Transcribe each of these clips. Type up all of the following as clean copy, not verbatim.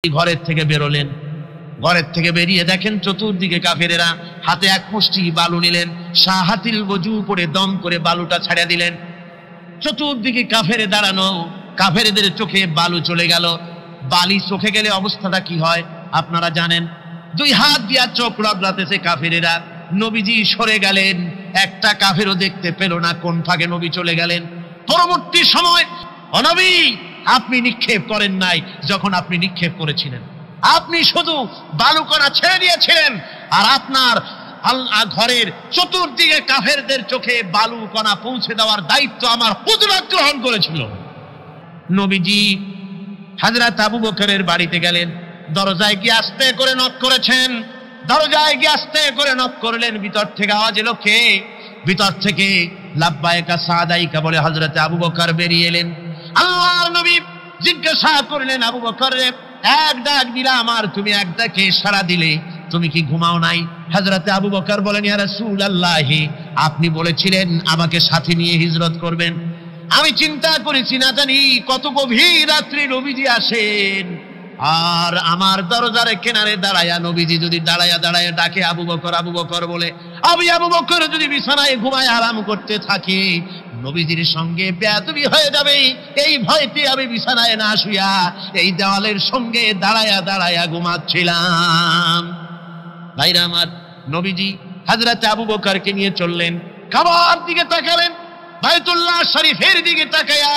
ঘরের থেকে বেরোলেন, ঘরের থেকে বেরিয়ে দেখেন চতুর্দিকে কাফেরেরা, হাতে এক মুষ্টি বালু নিলেন, শাহাতিল ওযু করে দম করে বালুটা ছাড়া দিলেন। চতুর্দিকে কাফেরে দাঁড়ানো, কাফেরদের চোখে বালু চলে গেল। বালি চোখে গেলে অবস্থাটা কি হয় আপনারা জানেন। দুই হাত দিয়া চোখ রগড়াতেছে কাফেরেরা। নবীজি সরে গেলেন, একটা কাফেরও দেখতে পেল না কোন ফাঁকে নবী চলে গেলেন। পরবর্তী সময় ও নবী, আপনি নিক্ষেপ করেন নাই। যখন আপনি নিক্ষেপ করেছিলেন, আপনি শুধু বালুকণা ছেড়ে দিয়েছিলেন, আর আপনার ঘরের চতুর্দিকে কাফেরদের চোখে বালুকণা পৌঁছে দেওয়ার দায়িত্ব আমার হুজুর গ্রহণ করেছিল। নবীজি হযরত আবু বকরের বাড়িতে গেলেন, দরজায় গিয়ে আস্তে করে নক করেছেন। দরজায় গিয়ে আস্তে করে নক করলেন, ভিতর থেকে আওয়াজ এলো, কে? ভিতর থেকে লাব্বাইকা সাদাইকা বলে হযরত আবু বকর বেরিয়ে এলেন। আল্লাহর নবী জিজ্ঞাসা করলেন, আবু বকর রে, এক ডাক দিলাম আর তুমি এক ডাকে সাড়া দিলে, তুমি কি ঘুমাও নাই? হযরত আবু বকর বলেন, ইয়া রাসূলুল্লাহ, আপনি বলেছিলেন আমাকে সাথে নিয়ে হিজরত করবেন। আমি চিন্তা করেছি না জানি কত গভীর রাত্রি নবীজি আসেন, আর আমার দরজার কিনারে দাঁড়ায়া নবীজি যদি দাঁড়ায়া দাঁড়ায়া ডাকে আবু বকর আবু বকর বলে, আমি আবু বকর যদি বিছানায় ঘুমায় আরাম করতে থাকি, নবীজির সঙ্গে বেয়াদবি হয়ে যাবে, এই ভয়তে আমি বিছানায় না শুয়া এই দেওয়ালের সঙ্গে দাঁড়ায়া দাঁড়ায়া ঘুমাচ্ছিলাম। ভাইরা আমার, নবীজি হযরত আবু বকরকে নিয়ে চললেন, কাবার দিকে তাকালেন, বাইতুল্লাহ শরীফের দিকে তাকায়া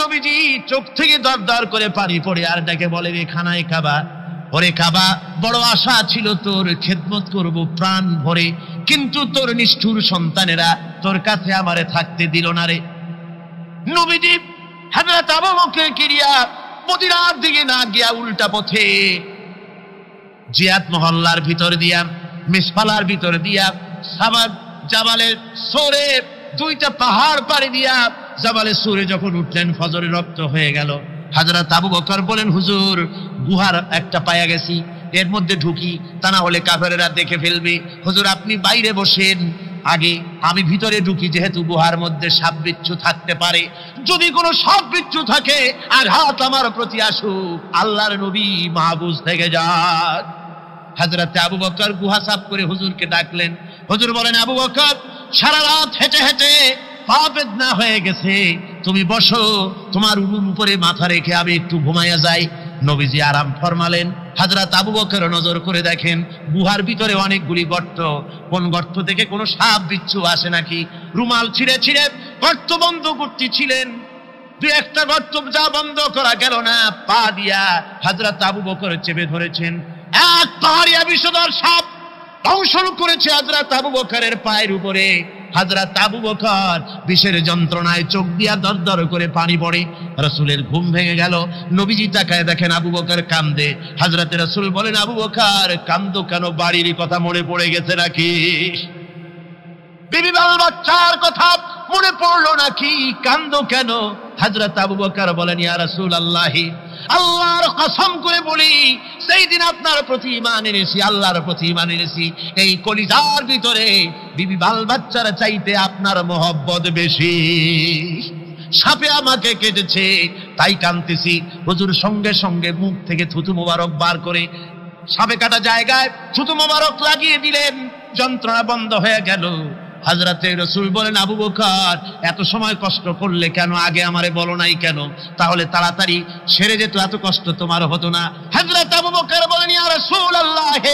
নবীজি চোখ থেকে দরদর করে পানি পড়ে আর ডাকে বলে, রে খানায় কাবা, ওরে কাবা, বড় আশা ছিল তোর খেদমত করব প্রাণ ভরে, কিন্তু তোর নিষ্ঠুর সন্তানেরা তোর কাছে আমারে থাকতে দিল না রে। নবীজি হযরত আবু বকরকে নিয়ে মদিনার দিকে না গিয়া উল্টা পথে জিয়াদ মহল্লার ভিতর দিয়া, মিসফালার ভিতর দিয়া, সাবাদ জাবালের সোরে, দুইটা পাহাড় পাড়ি দিয়া জাবালে সুরে যখন উঠলেন, ফজরের রক্ত হয়ে গেল। হযরত আবু বকর বলেন, হুজুর গুহার একটা পায়া গেছি, এর মধ্যে ঢুকি, তা না হলে কাফেরেরা দেখে ফেলবে। হুজুর আপনি বাইরে বসেন, আগে আমি ভিতরে ঢুকি, যেহেতু গুহার মধ্যে সাপ বিচ্ছু থাকতে পারে, যদি কোনো সাপ বিচ্ছু থাকে আঘাত আমার প্রতি আসুক, আল্লাহর নবী মাহফুজ থেকে যাক। হযরত আবু বকর গুহা সাফ করে হুজুরকে ডাকলেন। হুজুর বলেন, আবু বকর সারা রাত হেঁটে হেঁটে পা বেদনা হয়ে গেছে, তুমি বসো, তোমার উলুর উপরে মাথা রেখে আমি একটু ঘুমাইয়া যাই। নবীজি আরাম ফরমালেন। হযরত আবু বকর নজর করে দেখেন গুহার ভিতরে অনেকগুলি গর্ত, কোন গর্ত থেকে কোনো সাপ বিচ্ছু আসে নাকি। রুমাল ছিঁড়ে ছিঁড়ে গর্ত বন্ধ করতেছিলেন, দুই একটা গর্ত যা বন্ধ করা গেল না, পা দিয়া হযরত আবু বকর চেপে ধরেছেন। এক পাহাড়িয়া বিষধর সাপ দংশন করেছে হযরত আবু বকরের পায়ের উপরে। হযরত আবু বকর বিষের যন্ত্রণায় চোখ দিয়া দরদর করে পানি পড়ে। রাসূলের ঘুম ভেঙে গেল। নবীজি তাকায় দেখেন আবু বকর কান্দে। হযরত রাসূল বলেন, আবু বকর কান্দো কেন? বাড়ির কথা মনে পড়ে গেছে নাকি? বিবি বাল বাচ্চার কথা মনে পড়লো নাকি? কান্দো কেন? হযরত আবু বকর বলেন, ইয়া রাসূলুল্লাহ, আল্লাহর কসম করে বলি, সেই দিন আপনার প্রতি ঈমান এনেছি, আল্লাহর প্রতি ঈমান এনেছি, এই কলিজার ভিতরে বিবি বাল বাচ্চার চাইতে আপনার মহব্বত বেশি। সাপে আমাকে কেটেছে তাই কাঁদতেছি। হুজুর সঙ্গে সঙ্গে মুখ থেকে থুতু মোবারক বার করে সাপে কাটা জায়গায় থুতু মোবারক লাগিয়ে দিলেন, যন্ত্রণা বন্ধ হয়ে গেল। হযরত রাসূল বলেন, আবু বকর এত সময় কষ্ট করলে কেন? আগে আমারে বলো নাই কেন? তাহলে তাড়াতাড়ি সেরে যেত, এত কষ্ট তোমার হতো না। হযরত আবু বকর বলেন, ইয়া রাসূলুল্লাহ,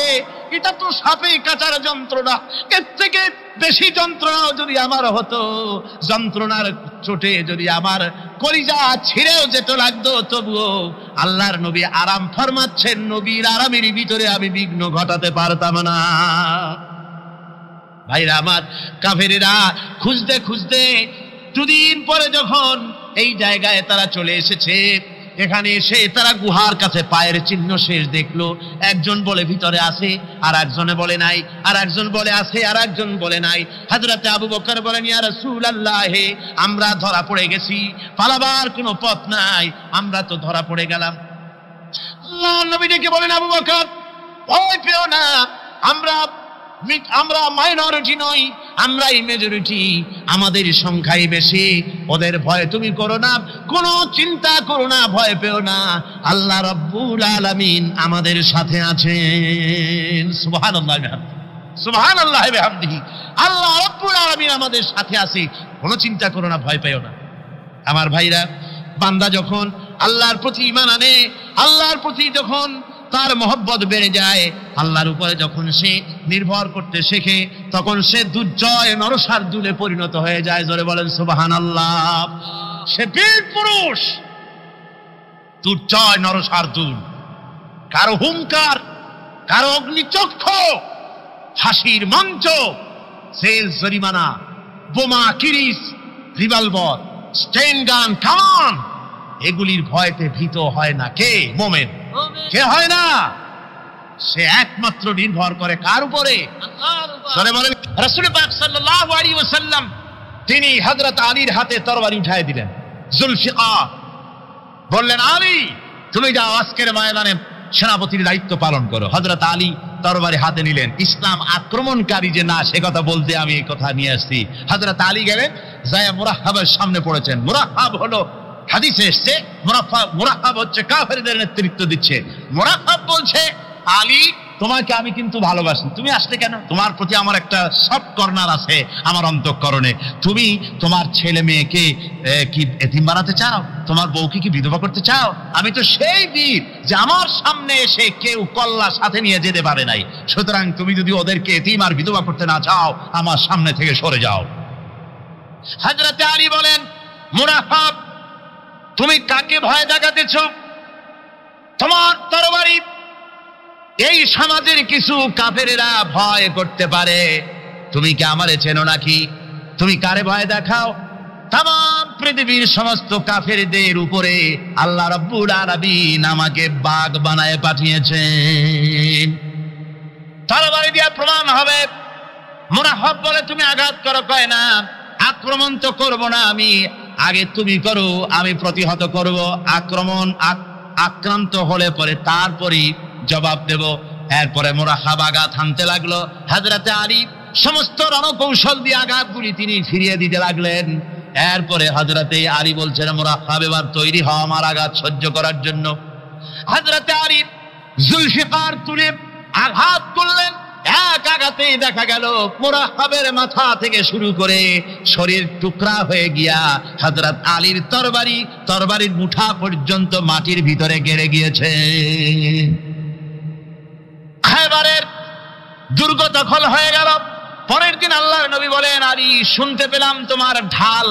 এটা তো সাপে কাটার যন্ত্রণা, এর থেকে বেশি যন্ত্রণাও যদি আমার হতো, যন্ত্রণার চোটে যদি আমার কলিজা ছিঁড়েও যেত লাগতো, তবুও আল্লাহর নবী আরাম ফরমাচ্ছেন, নবীর আরামের ভিতরে আমি বিঘ্ন ঘটাতে পারতাম না। ভাইরা আমার, কাফেরেরা খুঁজতে খুঁজতে দুদিন পরে যখন এই জায়গায় তারা চলে এসেছে, এখানে এসে তারা গুহার কাছে পায়ের চিহ্ন শেষ দেখলো। একজন বলে ভিতরে আছে, আর একজনে বলে নাই, আর একজন বলে আছে, আর একজন বলে নাই। হযরত আবু বকর বলেন, ইয়া রাসূলুল্লাহ, আমরা ধরা পড়ে গেছি, পালাবার কোনো পথ নাই, আমরা তো ধরা পড়ে গেলাম। আল্লাহর নবী ডেকে বলেন, আবু বকর ভয় পেও না, আমরা মাইনরিটি নই, আমরাই মেজরিটি, আমাদের সংখ্যাই বেশি, ওদের ভয় তুমি করো না, কোনো চিন্তা করো না, ভয় পেও না, আল্লাহ রাব্বুল আলামিন আমাদের সাথে আছেন। সুবহানাল্লাহ, সুবহানাল্লাহ বিহামদিহি। আল্লাহ রাব্বুল আলামিন আমাদের সাথে আছে, কোনো চিন্তা করো না, ভয় পেও না। আমার ভাইরা, বান্দা যখন আল্লাহর প্রতি ঈমান আনে, আল্লাহর প্রতি যখন তার মহব্বত বেড়ে যায়, আল্লাহর উপরে যখন সে নির্ভর করতে শেখে, তখন সে দুর্জয় নরসার্দুলে পরিণত হয়ে যায়। জোরে বলেন সুবহানাল্লাহ। সে বীর পুরুষ, দুর্জয় নরসার্দুল। কারো হুঙ্কার, কারো অগ্নিচক্ষু, ফাঁসির মঞ্চ, জেল জরিমানা, বোমা, কিরিস, রিভলভার, স্টেন গান, কামান, এগুলির ভয়তে ভীত হয় না কে? মুমিন। কে হয় না? সে একমাত্র নির্ভর করে কার উপরে? আল্লাহর উপরে। রাসূল পাক সাল্লাল্লাহু আলাইহি ওয়াসাল্লাম তিনি হযরত আলীর হাতে তরবারি উঠায় দিলেন। জুলফিকার বললেন, আলী তুমি যাও, আজকের ময়দানে সেনাপতির দায়িত্ব পালন করো। হযরত আলী তরবারি হাতে নিলেন। ইসলাম আক্রমণকারী যে না, সে কথা বলতে আমি এই কথা নিয়ে আসছি। হযরত আলী গেলেন, যায় মুরাহহাবের সামনে পড়েছেন। মুরাহহাব হলো, হাদিসে এসছে, মুরাহহাব হচ্ছে কাফেরদের নেতৃত্ব দিচ্ছে। মুরাহহাব বলছে, আলী তোমাকে আমি কিন্তু ভালোবাসি, তুমি আসলে কেন? তোমার প্রতি আমার একটা সফট কর্নার আছে আমার অন্তঃকরণে। তুমি তোমার ছেলে মেয়েকে কি এতিম বানাতে চাও? তোমার বউকে কি বিধবা করতে চাও? আমি তো সেই বীর যে আমার সামনে এসে কেউ কল্লা সাথে নিয়ে যেতে পারে নাই। সুতরাং তুমি যদি ওদেরকে এতিম আর বিধবা করতে না চাও, আমার সামনে থেকে সরে যাও। হযরত আলী বলেন, মুরাহহাব তুমি কাকে ভয় দেখাতেছ? তোমার তরবারি এই সমাজের কিছু কাফেরেরা ভয় করতে পারে, তুমি কি আমারে চেনো নাকি? তুমি কারে ভয় দেখাও? তামাম পৃথিবীর সমস্ত কাফেরদের উপরে আল্লাহ রাব্বুল আলামিন আমাকে বাগ বানায় পাঠিয়েছেন। তরবারি দিয়ে প্রমাণ হবে। মুরাহহাব বলে, তুমি আঘাত করো। কয় না, আক্রমণ তো করব না আমি, আগে তুমি করো, আমি প্রতিহত করব। আক্রান্ত হলে পরে তারপরই জবাব দেব। এরপরে মুরাহহাব আঘাত হানতে লাগলো। হযরত আলী সমস্ত রণকৌশল দিয়ে আঘাতগুলি তিনি ফিরিয়ে দিতে লাগলেন। এরপরে হযরত আলী বলছেন, মুরাহহাব এবার তৈরি হও আমার আঘাত সহ্য করার জন্য। হযরত আলী জুলফিকার তুলে আঘাত করলেন। এক আঘাতে দেখা গেল মুরাহহাবের মাথা থেকে শুরু করে শরীর টুকরা হয়ে গিয়া হযরত আলীর তরবারির মুঠা পর্যন্ত মাটির ভিতরে গেড়ে গিয়েছে। খায়বারের দুর্গ দখল হয়ে গেল। পরের দিন আল্লাহর নবী বলেন, আলী শুনতে পেলাম তোমার ঢাল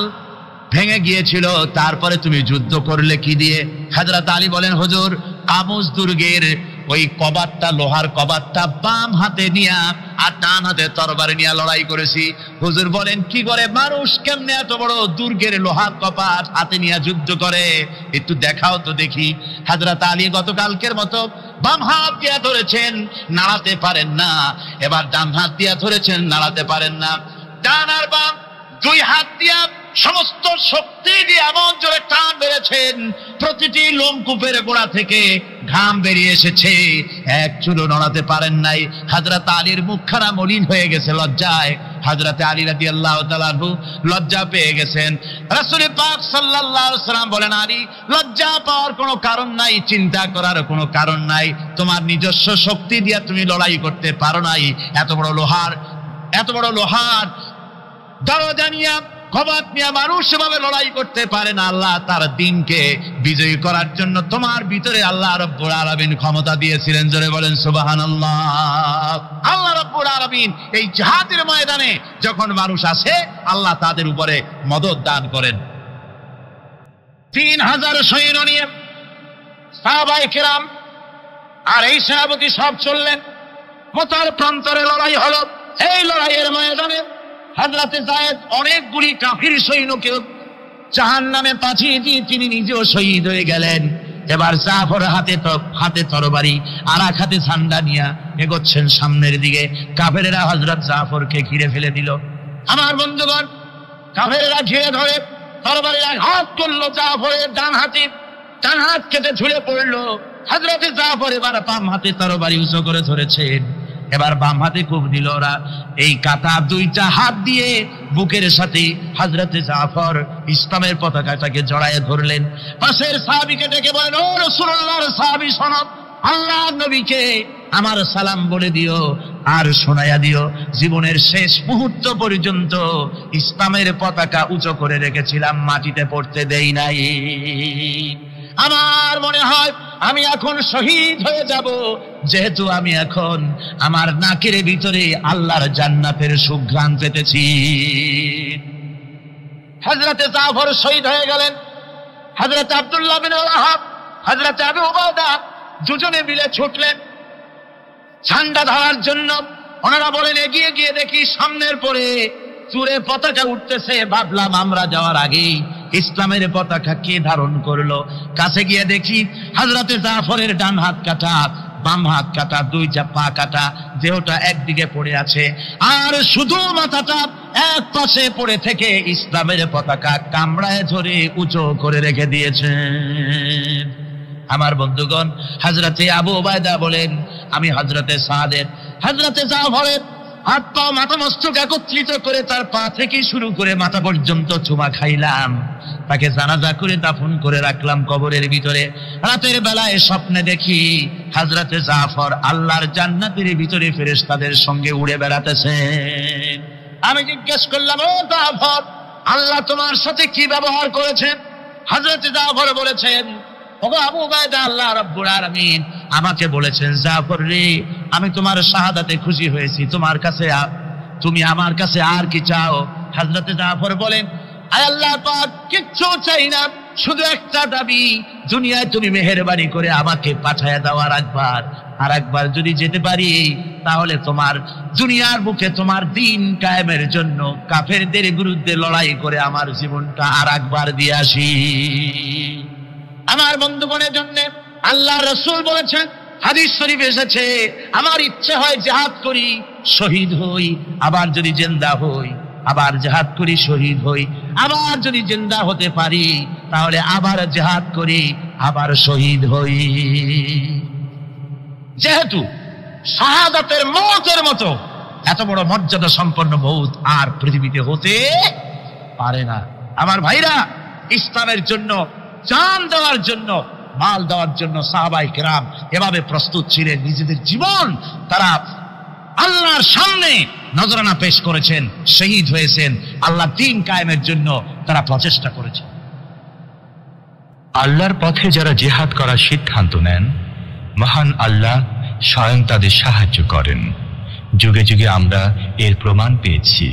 ভেঙে গিয়েছিল, তারপরে তুমি যুদ্ধ করলে কি দিয়ে? হযরত আলী বলেন, হুজুর কামুজ দুর্গের ওই কবাটটা, লোহার কবাটটা বাম হাতে নিয়া আর ডান হাতে তরবারি নিয়ে লড়াই করেছি। হুজুর বলেন, কি করে মানুষ কেমনে এত বড় দুর্গের লোহার কপাট হাতে নিয়ে যুদ্ধ করে? একটু দেখাও তো দেখি। হযরত আলী গতকালকের মতো বাম হাত দিয়ে ধরেছেন, নাড়াতে পারেন না। এবার ডান হাত দিয়ে ধরেছেন, নাড়াতে পারেন না। ডান আর বাম দুই হাত দিয়া সমস্ত শক্তি দিয়ে এমন জোরে টান বেড়েছেন, প্রতিটি লোমকূপের গোড়া থেকে ঘাম বেরিয়ে এসেছে, এক চুলও নড়াতে পারেন নাই। হযরত আলীর মুখখানা মলিন হয়ে গেছে লজ্জায়। হযরত আলী রাদিয়াল্লাহু তাআলা আনহু লজ্জা পেয়ে গেছেন। রাসূল পাক সাল্লাল্লাহু আলাইহি ওয়াসাল্লাম বলেন, আলী লজ্জা পাওয়ার কোনো কারণ নাই, চিন্তা করার কোনো কারণ নাই। তোমার নিজস্ব শক্তি দিয়ে তুমি লড়াই করতে পারো নাই। এত বড় লোহার দরজা নিয়ে, কবাট নিয়ে মানুষ এভাবে লড়াই করতে পারে না। আল্লাহ তার দ্বীনকে বিজয়ী করার জন্য তোমার ভিতরে আল্লাহ রাব্বুল আলামিন ক্ষমতা দিয়েছিলেন। জোরে বলেন সুবহানাল্লাহ। আল্লাহ রাব্বুল আলামিন এই জিহাদের ময়দানে যখন মানুষ আসে, আল্লাহ তাদের উপরে মদদ দান করেন। 3000 সৈন্য নিয়ে সাহাবায়ে কেরাম আর এই সেনাপতি সব চললেন। মতার প্রান্তরে লড়াই হলো। এই লড়াইয়ের ময়দানে হযরত যায়েদ অনেকগুলি কাফির সৈন্যকে জাহান্নামে পাঠিয়ে দিয়ে তিনি নিজেও শহীদ হয়ে গেলেন। এবার জাফর হাতে তরবারি আর এক হাতে ঝান্ডা নিয়ে এগোচ্ছেন সামনের দিকে। কাফেরেরা হযরত জাফরকে ঘিরে ফেলে দিল। আমার বন্ধুগণ, কাফেরেরা ঘিরে ধরে তরবারির আঘাত করলো জাফরের ডান হাত কেটে ঝুলে পড়লো। হযরত জাফর এবার বাম হাতে তরবারি উঁচু করে ধরেছেন। এবার বাম হাতে কোপ দিল ওরা। এই কাঁটা দুইটা হাত দিয়ে বুকের সাথে হযরতে জাফর ইসলামের পতাকাটাকে জড়ায় ধরলেন। পাশের সাহাবীকে ডেকে বলেন, ও রাসূলুল্লাহর সাহাবী শোনো, আল্লাহর নবীকে আমার সালাম বলে দিও আর শোনায়া দিও, জীবনের শেষ মুহূর্ত পর্যন্ত ইসলামের পতাকা উঁচু করে রেখেছিলাম, মাটিতে পড়তে দেই নাই। আমার মনে হয় আমি এখন শহীদ হয়ে যাব, যেহেতু আমি এখন আমার নাকের ভিতরে আল্লাহর জান্নাতের সুঘ্রাণ পেতেছি। হযরতে জাফর শহীদ হয়ে গেলেন। হযরতে আব্দুল্লাহ বিন ওয়াহাব, হযরতে আবু উবাদা দুজনে মিলে ছুটলেন ঝান্ডা ধরার জন্য। ওনারা বলেন, এগিয়ে গিয়ে দেখি সামনের পরে চূড়ে পতাকা উঠতেছে। ভাবলাম আমরা যাওয়ার আগেই ইসলামের পতাকা কে ধারণ করলো। কাছে গিয়ে দেখি হযরতে জাফরের ডান হাত কাটা, বাম হাত কাটা, দুইটা পা কাটা, দেহটা একদিকে পড়ে আছে, আর শুধু মাথাটা এক পাশে পড়ে থেকে ইসলামের পতাকা কামড়ায় ধরে উঁচু করে রেখে দিয়েছেন। আমার বন্ধুগণ, হযরতে আবু উবাইদা বলেন, আমি হযরতে সাদের, হযরতে জাফরের হাত পা মাথা মস্তক একত্রিত করে তার পা থেকে শুরু করে মাথা পর্যন্ত চুমা খাইলাম। তাকে জানাজা করে দাফন করে রাখলাম কবরের ভিতরে। রাতের বেলায় স্বপ্নে দেখি হযরতে জাফর আল্লাহর জান্নাতের ভিতরে ফেরেশতাদের সঙ্গে উড়ে বেড়াতেছেন। আমি জিজ্ঞেস করলাম, ও জাফর, আল্লাহ তোমার সাথে কি ব্যবহার করেছেন? হযরতে জাফর বলেছেন, ওগো আবু উবাইদা, আল্লাহ রাব্বুল আলামিন আমাকে বলেছেন, জাফর রে, আমি তোমার শাহাদাতে খুশি হয়েছি, তোমার কাছে তুমি আমার কাছে আর কি চাও? হযরতে জাফর বলেন, আয় আল্লাহ পাক, কিচ্ছু চাই না, শুধু একটা দাবি, দুনিয়ায় তুমি মেহেরবানি করে আমাকে পাঠায়া দাও আর একবার যদি যেতে পারি, তাহলে তোমার দুনিয়ার বুকে তোমার দিন কায়েমের জন্য কাফেরদের বিরুদ্ধে লড়াই করে আমার জীবনটা আর একবার দিয়ে আসি। আমার বন্ধুগণের জন্য আল্লাহ রাসূল বলেছেন, হাদিস শরীফ এসেছে, আমার ইচ্ছে হয় জিহাদ করি, শহীদ হই, আবার যদি জিন্দা হই, আবার জিহাদ করি, শহীদ হই, আবার যদি জিন্দা হতে পারি তাহলে আবার জিহাদ করি, আবার শহীদ হই। যেহেতু শাহাদাতের মওতের মতো এত বড় মর্যাদা সম্পন্ন মওত আর পৃথিবীতে হতে পারে না। আমার ভাইরা, ইসলামের জন্য জান দেওয়ার জন্য, মাল দেওয়ার জন্য সাহাবায়ে কেরাম এভাবে প্রস্তুত ছিলেন। নিজেদের জীবন তারা আল্লাহর সামনে নজরানা পেশ করেছেন, শহীদ হয়েছেন, আল্লাহ দ্বীন কায়েমের জন্য তারা প্রচেষ্টা করেছেন। আল্লাহর পথে যারা জিহাদ করার সিদ্ধান্ত নেন, মহান আল্লাহ স্বয়ং তাদের সাহায্য করেন। যুগে যুগে আমরা এর প্রমাণ পেয়েছি,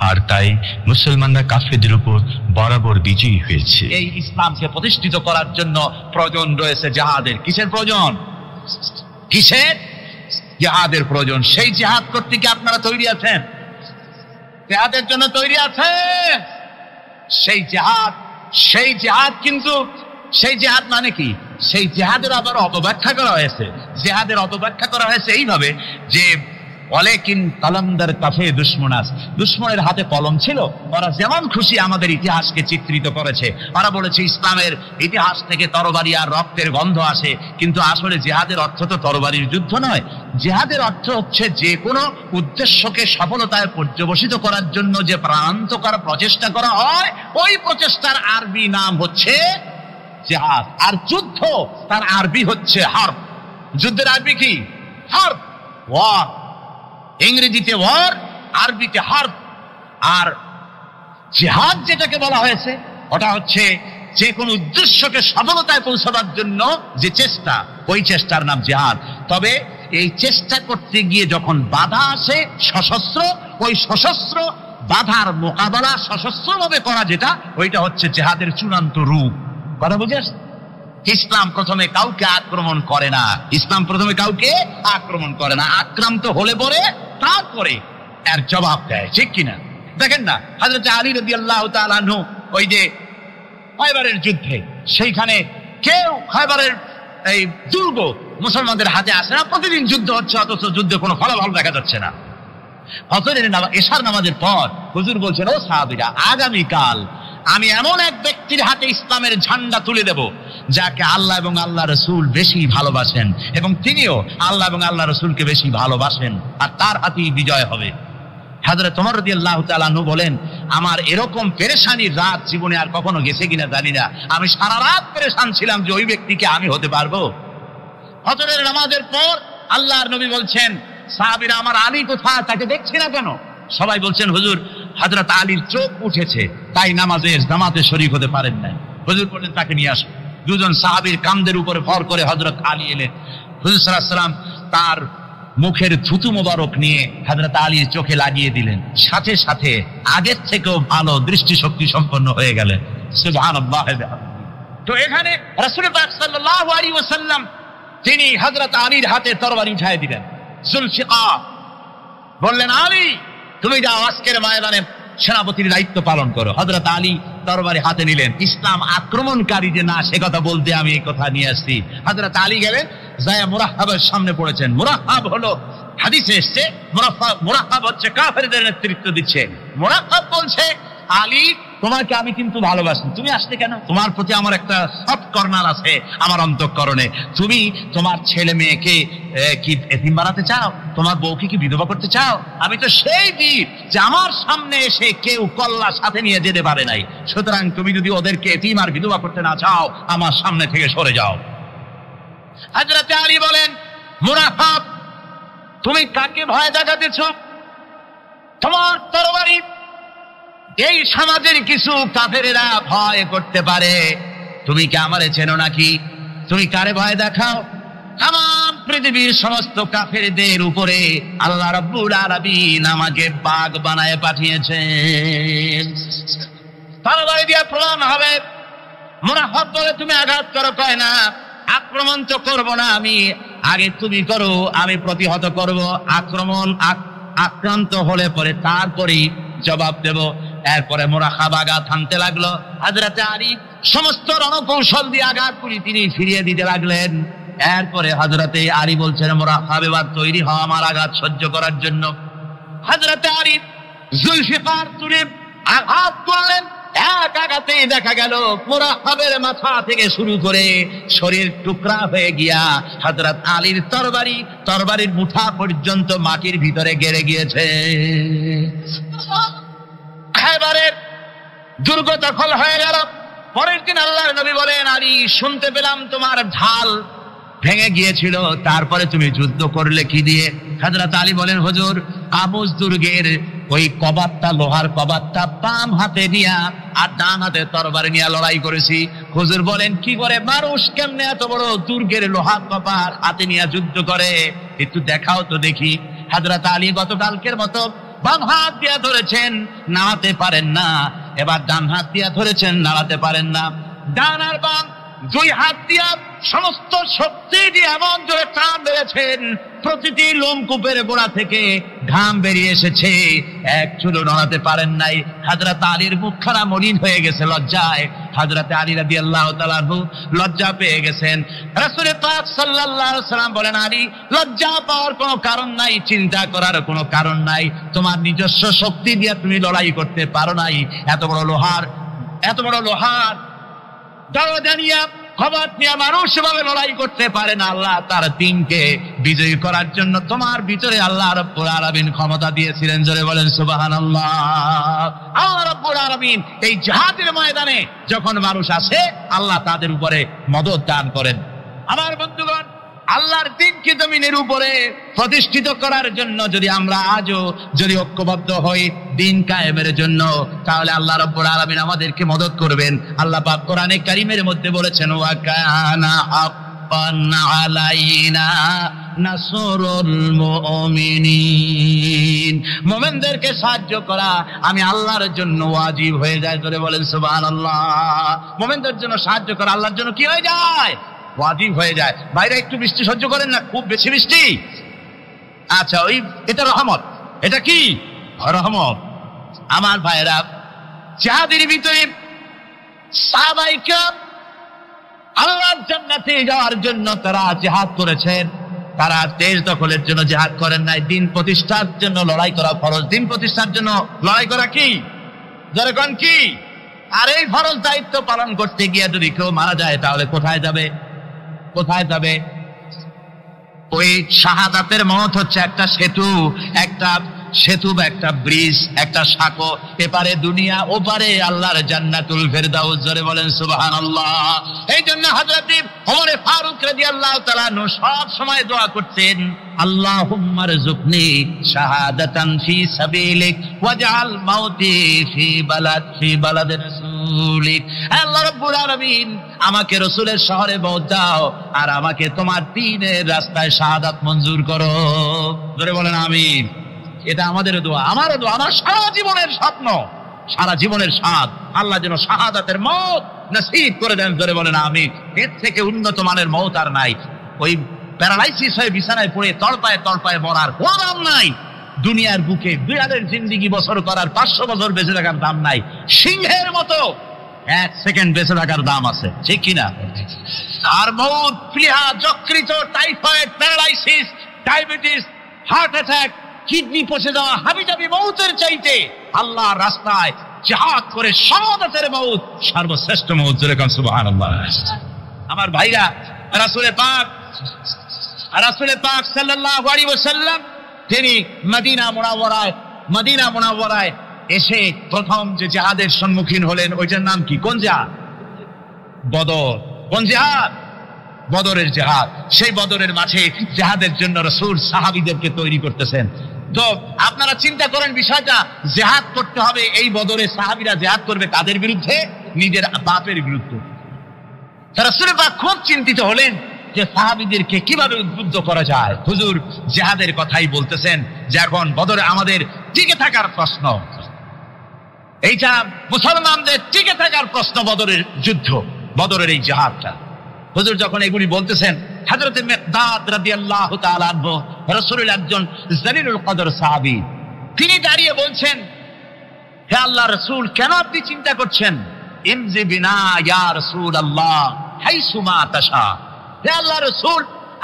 আর তাই মুসলমানরা কাফেরদের উপর বরাবর বিজয়ী হয়েছে। এই ইসলামকে প্রতিষ্ঠিত করার জন্য প্রয়োজন রয়েছে জিহাদের। কিসের প্রয়োজন? কিসের? জিহাদের প্রয়োজন। সেই জিহাদ করতে কি আপনারা তৈরি আছেন? জিহাদের জন্য তৈরি আছেন? সেই জিহাদ কিন্তু সেই জিহাদ মানে কি? সেই জিহাদের আবার অপব্যাখ্যা করা হয়েছে। জিহাদের অপব্যাখ্যা করা হয়েছে এইভাবে যে, ওয়ালাকিন কালামদার কাফে দুশমনাস, দুশমনের হাতে কলম ছিল, ওরা যেমন খুশি আমাদের ইতিহাসকে চিত্রিত করেছে। ওরা বলেছে ইসলামের ইতিহাস থেকে তরবারি আর রক্তের গন্ধ আসে, কিন্তু আসলে জিহাদের অর্থ তো তরবারির যুদ্ধ নয়। জিহাদের অর্থ হচ্ছে যে কোনো উদ্দেশ্যকে সফলতায় পর্যবসিত করার জন্য যে প্রাণান্তকর প্রচেষ্টা করা হয়, ওই প্রচেষ্টার আরবি নাম হচ্ছে জিহাদ। আর যুদ্ধ তার আরবি হচ্ছে হার্ব। যুদ্ধের আরবি কি? হার্ব, ওয়ার। ইংরেজিতে ওয়ার, আরবিতে হার্ব। আর জিহাদ যেটাকে বলা হয়েছে, ওটা হচ্ছে যে কোনো উদ্দেশ্যকে সফলতায় পৌঁছাবার জন্য যে চেষ্টা, ওই চেষ্টার নাম জিহাদ। তবে এই চেষ্টা করতে গিয়ে যখন বাধা আসে সশস্ত্র, ওই সশস্ত্র বাধার মোকাবেলা সশস্ত্রভাবে করা যেটা, ওইটা হচ্ছে জিহাদের চূড়ান্ত রূপ। কথা বুঝেছ? ইসলাম প্রথমে কাউকে আক্রমণ করে না। ইসলাম প্রথমে কাউকে আক্রমণ করে না, আক্রান্ত হলে পরে তারপরে এর জবাব দেয়। ঠিক কিনা? দেখেন না, হযরত আলী রাদিয়াল্লাহু তাআলা আনহু ওই যে খায়বারের যুদ্ধে, সেইখানে কেউ খায়বারের এই দুর্গ মুসলমানদের হাতে আসে না। প্রতিদিন যুদ্ধ হচ্ছে, অথচ যুদ্ধে কোনো ফলাফল দেখা যাচ্ছে না। ফজরের নামাজ, এশার নামাজের পর হুজুর বলছেন, ও সাহাবীরা, আগামীকাল আমি এমন এক ব্যক্তির হাতে ইসলামের ঝান্ডা তুলে দেব যাকে আল্লাহ এবং আল্লাহ রসুল বেশি ভালোবাসেন, এবং তিনিও আল্লাহ এবং আল্লাহ রসুলকে বেশি ভালোবাসেন, আর তার হাতেই বিজয় হবে। হযরত ওমর রাদিয়াল্লাহু তাআলা আনহু বলেন, আমার এরকম পেরেশানির রাত জীবনে আর কখনো গেছে কিনা জানি না। আমি সারা রাত পেরেশান ছিলাম যে ওই ব্যক্তিকে আমি হতে পারবো। ফজরের নামাজের পর আল্লাহর নবী বলছেন, সাহাবীরা, আমার আলী কোথায়, তাকে দেখছি না কেন? সবাই বলছেন, হুজুর হযরত আলীর চোখ উঠেছে, তাই জামাতে শরীক হতে পারেন না। হুজুর বললেন, তাকে নিয়ে আসো। দুজন সাহাবীর কাঁধের উপরে ভর করে হযরত আলী এলেন। হুজুর সাল্লাল্লাহু আলাইহি ওয়াসাল্লাম তার মুখের থুতু মোবারক নিয়ে হযরত আলীর চোখে লাগিয়ে দিলেন। সাথে সাথে আগের থেকেও ভালো দৃষ্টিশক্তি সম্পন্ন হয়ে গেলেন। সুবহানাল্লাহ। তো এখানে রাসূল পাক সাল্লাল্লাহু আলাইহি ওয়াসাল্লাম তিনি হযরত আলীর হাতে তরবারি উঠিয়ে দিলেন। জুলফিকার বললেন, আলী তুমি যাও, আজকের ময়দানে সেনাপতির দায়িত্ব পালন করো। হযরত আলী তরবারি হাতে নিলেন। ইসলাম আক্রমণকারী যে না, সে কথা বলতে আমি এই কথা নিয়ে আসছি। হযরত আলী গেলেন, যায় মুরাহহাবের সামনে পড়েছেন। মুরাহহাব হলো, হাদিসে এসেছে, মুরাহহাব হচ্ছে কাফেরদের নেতৃত্ব দিচ্ছে। মুরাহহাব বলছে, আলী তোমাকে আমি কিন্তু ভালোবাসি, তুমি আসলে কেন? তোমার প্রতি আমার একটা সফট কর্নার আছে আমার অন্তঃকরণে। তুমি তোমার ছেলে মেয়েকে কি এতিম বানাতে চাও? তোমার বউকে কি বিধবা করতে চাও? আমি তো সেই বীর যে আমার সামনে এসে কেউ কল্লা সাথে নিয়ে যেতে পারে নাই। সুতরাং তুমি যদি ওদেরকে এতিম আর বিধবা করতে না চাও, আমার সামনে থেকে সরে যাও। হযরত আলী বলেন, মুনাফিক, তুমি কাকে ভয় দেখাতেছ? তোমার তরবারি এই সমাজের কিছু কাফেরেরা ভয় করতে পারে, তুমি কি আমারে চেনো নাকি? তুমি কারে ভয় দেখাও? তাম পৃথিবীর সমস্ত কাফেরদের উপরে আল্লাহ রাব্বুল আলামিন আমাকে বাগ বানায় পাঠিয়েছেন। তরবারি দিয়ে প্রমাণ হবে। মুনাফিক বলে, তুমি আঘাত করো। কয় না, আক্রমণ তো করবো না আমি, আগে তুমি করো, আমি প্রতিহত করব। আক্রান্ত হলে পরে তারপরেই জবাব দেব। এরপরে মুরাহহাব আঘাত হানতে লাগলো। হযরত আলী সমস্ত রণকৌশল দিয়ে আঘাতগুলি তিনি ফিরিয়ে দিতে লাগলেন। এরপরে হযরত আলী বলছেন, মুরাহহাব এবার তৈরি হও আমার আঘাত সহ্য করার জন্য। হযরত আলী জুলফিকার তুলে আঘাত করলেন। এক আঘাতেই দেখা গেল মুরাহহাবের মাথা থেকে শুরু করে শরীর টুকরা হয়ে গিয়া হযরত আলীর তরবারির মুঠা পর্যন্ত মাটির ভিতরে গেড়ে গিয়েছে। খায়বারের দুর্গ দখল হয়ে গেল। পরের দিন আল্লাহর নবী বলেন, আলী শুনতে পেলাম তোমার ঢাল ভেঙে গিয়েছিল, তারপরে তুমি যুদ্ধ করলে কি দিয়ে? হযরত আলী বলেন, হুজুর কাবুস দুর্গের ওই কবাতটা, লোহার কবাতটা বাম হাতে নিয়া আর ডান হাতে তরবারি নিয়ে লড়াই করেছি। হুজুর বলেন, কি করে? মানুষ কেমনে এত বড় দুর্গের লোহার কপাট হাতে নিয়ে যুদ্ধ করে? একটু দেখাও তো দেখি। হযরত আলী গতকালকের মতো বাম হাত দিয়া ধরেছেন, নাড়াতে পারেন না। এবার ডান হাত দিয়া ধরেছেন, নাড়াতে পারেন না। ডান আর বাম দুই হাত দিয়া সমস্ত শক্তি দিয়ে এমন জোরে টান দিয়েছেন, প্রতিটি লোমকূপের গোড়া থেকে ঘাম বেরিয়ে এসেছে, এক চুলও নড়াতে পারেন নাই। হযরত আলীর মুখখানা মলিন হয়ে গেছে লজ্জায়। হযরত আলী রাদিয়াল্লাহু তাআলা আনহু লজ্জা পেয়ে গেছেন। রাসূল পাক সাল্লাল্লাহু আলাইহি ওয়াসাল্লাম বলেন, আলী লজ্জা পাওয়ার কোনো কারণ নাই, চিন্তা করার কোনো কারণ নাই। তোমার নিজস্ব শক্তি দিয়ে তুমি লড়াই করতে পারো নাই। এত বড় লোহার দরজা নিয়ে, খবর নিয়ে মানুষ ভাবে লড়াই করতে পারে না। আল্লাহ তার দিনকে বিজয়ী করার জন্য তোমার ভিতরে আল্লাহ রাব্বুল আলামিন ক্ষমতা দিয়েছিলেন। জোরে বলেন সুবহানাল্লাহ। আল্লাহ রাব্বুল আলামিন এই জিহাদের ময়দানে যখন মানুষ আসে, আল্লাহ তাদের উপরে মদদ দান করেন। আমার বন্ধুগণ, আল্লাহর দিনকে জমিনের উপরে প্রতিষ্ঠিত করার জন্য আমরা আজও ঐক্যবদ্ধ হই দিন কায়েমের জন্য, তাহলে আল্লাহ রাব্বুল আলামিন আমাদেরকে মদদ করবেন। আল্লাহ পাক কোরআনে কারীমের মধ্যে বলেছেন, ওয়া কানা হাক্কান আলাইনা নাসরুল মুমিনিন। মুমিনদেরকে সাহায্য করা আমি আল্লাহর জন্য ওয়াজিব হয়ে যায়। জোরে বলেন সুবহানাল্লাহ। মুমিনদের জন্য সাহায্য করা আল্লাহর জন্য কি হয়ে যায়? ওয়াজিব হয়ে যায়। বাইরে একটু বৃষ্টি সহ্য করেন না, খুব বেশি বৃষ্টি, আচ্ছা এটা রহমত। এটা কি? রহমত। আমার ভাইরা, জিহাদের ভিতরে সাহাবায়ে কেরাম আল্লাহর জান্নাতে যাওয়ার জন্য তারা জিহাদ করেছেন। তারা দেশ দখলের জন্য জিহাদ করেন নাই, দিন প্রতিষ্ঠার জন্য লড়াই করা ফরজ। দিন প্রতিষ্ঠার জন্য লড়াই করা কি? যারা কোন কি? আর এই ফরজ দায়িত্ব পালন করতে গিয়ে যদি কেউ মারা যায় তাহলে কোথায় যাবে? কোথায় যাবে? ওই শাহাদাতের মত হচ্ছে একটা সেতু, একটা সেতু বা একটা ব্রিজ, একটা সাঁকো, এপারে দুনিয়া ওপারে আল্লাহর জান্নাতুল ফেরদাউস। জোরে বলেন সুবহানাল্লাহ। এই জন্য হযরত ওমর ফারুক রাদিয়াল্লাহু তাআলা আনহু সব সময় দোয়া করতেন, আল্লাহুম্মা রযুকনি শাহাদাতান ফি সাবিলিক ওয়াজআল মাউতি ফি বালাদি রাসূলিক। আল্লাহ রাব্বুল আলামিন, আমাকে রাসূলের শহরে মওত দাও আর আমাকে তোমার দ্বীনের রাস্তায় শাহাদাত মঞ্জুর করো। জোরে বলেন আমিন। এটা আমাদের দোয়া, আমারও দোয়া, আমার সারা জীবনের স্বপ্ন, সারা জীবনের স্বাদ, আল্লাহ যেন শাহাদাতের মওত নসিব করে দেন। ধরে বলেন আমিন। এর থেকে উন্নত মানের মওত আর নাই। ওই প্যারালাইসিস হয়ে বিছানায় পড়ে তড়পায় তড়পায় মরার কোনো দাম নাই। দুনিয়ার বুকে বিড়ালের জিন্দেগি বছর করার 500 বছর বেঁচে থাকার দাম নাই। সিংহের মতো 1 সেকেন্ড বেঁচে থাকার দাম আছে, ঠিক কিনা? আর মওত, প্লিহা, যকৃত, typhoid, paralysis, diabetes, heart attack, kidney পচে যাওয়া, হাবিজাবি মওতের চাইতে আল্লাহর রাস্তায় জিহাদ করে শাহাদাতের মওত সর্বশ্রেষ্ঠ মওত। জোরে বলেন সুবহানাল্লাহ। আমার ভাইরা, রাসূলে পাক সাল্লাল্লাহু আলাইহি ওয়াসাল্লাম তিনি মদিনা মুনাওয়ারায় এসে প্রথম যে জিহাদের সম্মুখীন হলেন, ওইটার নাম কি? কোন জিহাদ? বদর। কোন জিহাদ? বদরের জিহাদ। সেই বদরের মাঝে জিহাদের জন্য রাসূল সাহাবীদেরকে তৈরি করতেছেন। তো আপনারা চিন্তা করেন বিষয়টা, জিহাদ করতে হবে, এই বদরে সাহাবীরা জিহাদ করবে কাদের বিরুদ্ধে? নিজের বাপের বিরুদ্ধে। রাসূল পাক খুব চিন্তিত হলেন যে সাহাবীদেরকে কিভাবে উদ্বুদ্ধ করা যায়। হুজুর জিহাদের কথাই বলতেছেন যে এখন বদরে আমাদের টিকে থাকার প্রশ্ন, এইটা মুসলমানদের টিকে থাকার প্রশ্ন, বদরের যুদ্ধ, বদরের এই জিহাদটা। হুজুর যখন এগুলি বলতেছেন, হযরত মিকদাদ রাদিয়াল্লাহু তাআলা আনহু, রাসূলের একজন জলিলুল কদর সাহাবী, তিনি দাঁড়িয়ে বলছেন, হে আল্লাহর রাসূল, কেন আপনি চিন্তা করছেন? ইমজি বিনা ইয়া রাসূলুল্লাহ হাইসুমা তাশা। হে আল্লাহর রাসূল,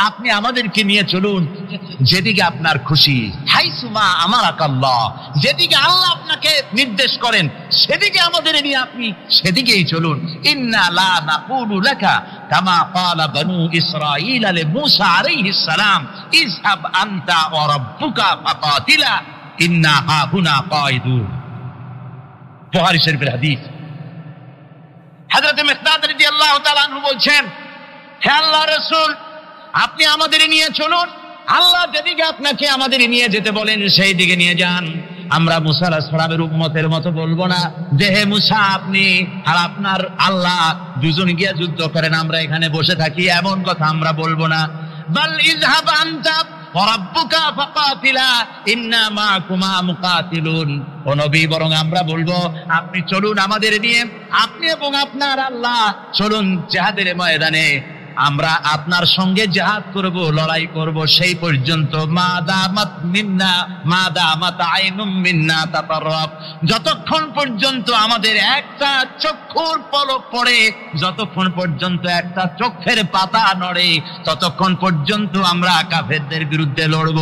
আপনি আমাদেরকে নিয়ে চলুন যেদিকে আপনার খুশি। হাইসুমা আমারাকাল্লাহ, যেদিকে আল্লাহ আপনাকে নির্দেশ করেন সেদিকে আমাদের নিয়ে আপনি সেদিকেই চলুন। ইন্না লা নাকুলু লাকা কামা ক্বালা বনু ইসরাঈল লিমূসা আলাইহিস সালাম, ইযহাব আনতা ওয়া রাব্বুকা ফাকাতিলা ইন্না হাহুনা কায়িদুন। বুখারী শরীফের হাদিস। হযরত মিকদাদ রাদিয়াল্লাহু তাআলা আনহু বলছেন, হে আল্লাহর রাসূল, আপনি আমাদের নিয়ে চলুন, আল্লাহ যেদিকে আপনাকে আমাদের নিয়ে যেতে বলেন সেই দিকে নিয়ে যান। আমরা মুসা আলাইহিস সালামের উম্মতের মতো বলবো না যে হে মুসা আপনি আর আপনার আল্লাহ দুজন গিয়ে যুদ্ধ করেন, আমরা এখানে বসে থাকি, এমন কথা আমরা বলবো না। বাল ইযহাব আনতা ওয়া রাব্বুকা ফাকাতিলা ইন্না মাআকুমা মুকাতিলুন। ও নবী, বরং আমরা বলবো আপনি চলুন আমাদের নিয়ে, আপনি এবং আপনার আল্লাহ চলুন জিহাদের ময়দানে, আমরা আপনার সঙ্গে জিহাদ করব, লড়াই করব সেই পর্যন্ত। মাদামাত আইনুম মিন্না তাতারাব, যতক্ষণ পর্যন্ত আমাদের একটা চক্ষুর পলক পড়ে, যতক্ষণ পর্যন্ত একটা চোখের পাতা নড়ে, ততক্ষণ পর্যন্ত আমরা কাফেরদের বিরুদ্ধে লড়ব।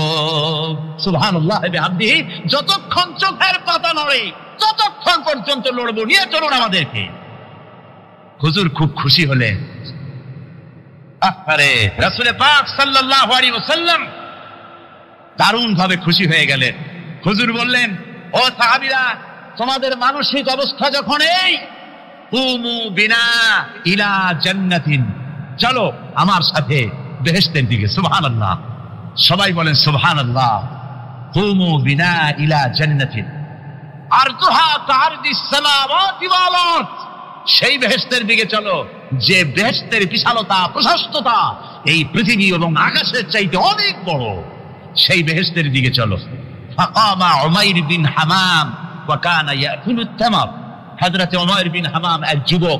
সুবহানাল্লাহ বিহামদিহি। যতক্ষণ চোখের পাতা নড়ে ততক্ষণ পর্যন্ত লড়ব, নিয়ে চলুন আমাদেরকে। হুজুর খুব খুশি হলেন। আরে রাসূল পাক সাল্লাল্লাহু আলাইহি ওয়াসাল্লাম দারুণ ভাবে খুশি হয়ে গেলেন। হুজুর বললেন, ও সাহাবীরা, তোমাদের মানসিক অবস্থা যখন এই, কুমু বিনা ইলা জান্নাতিন, চলো আমার সাথে বেহেশতের দিকে। সুবহানাল্লাহ, সবাই বলেন সুবহানাল্লাহ। কুমু বিনা ইলা জান্নাতিন আরদুহা কাআরদিস সামাওয়াতি ওয়াল আরদ, সেই বেহেশতের দিকে চলো যে বেহেশতের বিশালতা, প্রশস্ততা এই পৃথিবী এবং আকাশের চাইতে অনেক বড়, সেই বেহেশতের দিকে চলো। ফাকামা উমাইর বিন হামাম ওয়া কানা ইয়াকুলুত তামার। হযরত উমাইর বিন হামাম এক যুবক,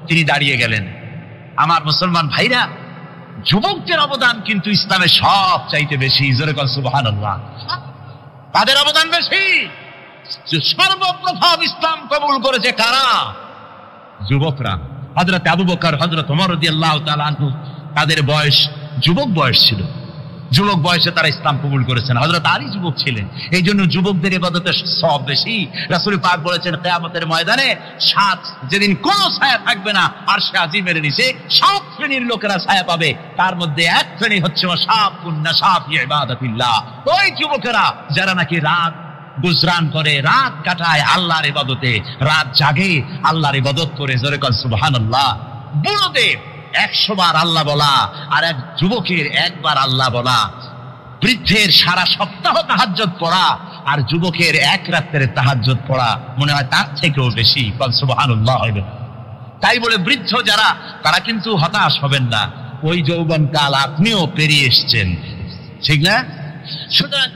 তিনি দাঁড়িয়ে গেলেন। আমার মুসলমান ভাইরা, যুবকদের অবদান কিন্তু ইসলামে সব চাইতে বেশি। জোরে বল সুবহানাল্লাহ। তাদের অবদান বেশি। সর্বপ্রথম ইসলাম কবুল করেছে কারা? যুবকরা। হযরত আবু বকর, হযরত ওমর রাদিয়াল্লাহু তাআলা আনহু, তাদের বয়স যুবক বয়স ছিল। যুবক বয়সে তারা ইসলাম কবুল করেছেন। হযরত আলী যুবক ছিলেন, এই জন্য যুবকদের ইবাদতের সওয়াব বেশি। রাসূল পাক বলেছেন কিয়ামতের ময়দানে যেদিন কোন ছায়া থাকবে না আরশে আজিমের নিচে 7 শ্রেণীর লোকেরা ছায়া পাবে, তার মধ্যে এক শ্রেণী হচ্ছে ওয়াশাবুন নাশা ফি ইবাদাতিল্লাহ, ওই যুবকেরা যারা নাকি রাত গুজরান করে, রাত কাটায় আল্লাহর ইবাদতে, রাত জাগে আল্লাহর ইবাদত করে। জোরে কর সুবহানাল্লাহ। বুড়োদের 100 বার আল্লাহ বলা আর এক যুবকের একবার আল্লাহ বলা, বৃদ্ধের সারা সপ্তাহ তাহাজ্জুদ পড়া আর যুবকের এক রাতের তাহাজ্জুদ পড়া মনে হয় তার থেকেও বেশি। সুবহানাল্লাহ। তাই বলে বৃদ্ধ যারা, তারা কিন্তু হতাশ হবেন না, ওই যৌবনকাল আপনিও পেরিয়ে এসছেন, ঠিক না? সুতরাং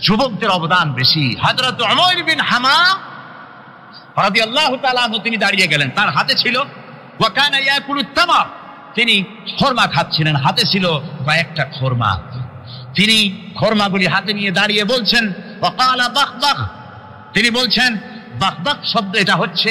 যুবকদের অবদান বেশি। হযরত উমর বিন হামাম রাদিয়াল্লাহু তাআলা আনহু তিনি দাঁড়িয়ে গেলেন, তার হাতে ছিল ওয়া কানা ইয়াকুলুত তামার, তিনি খরমা খাচ্ছিলেন, হাতে ছিল কয়েকটা খরমা। তিনি খরমাগুলি হাতে নিয়ে দাঁড়িয়ে বলছেন ওয়াকালা বাখবাখ, তিনি বলছেন বাখবাখ শব্দ এটা হচ্ছে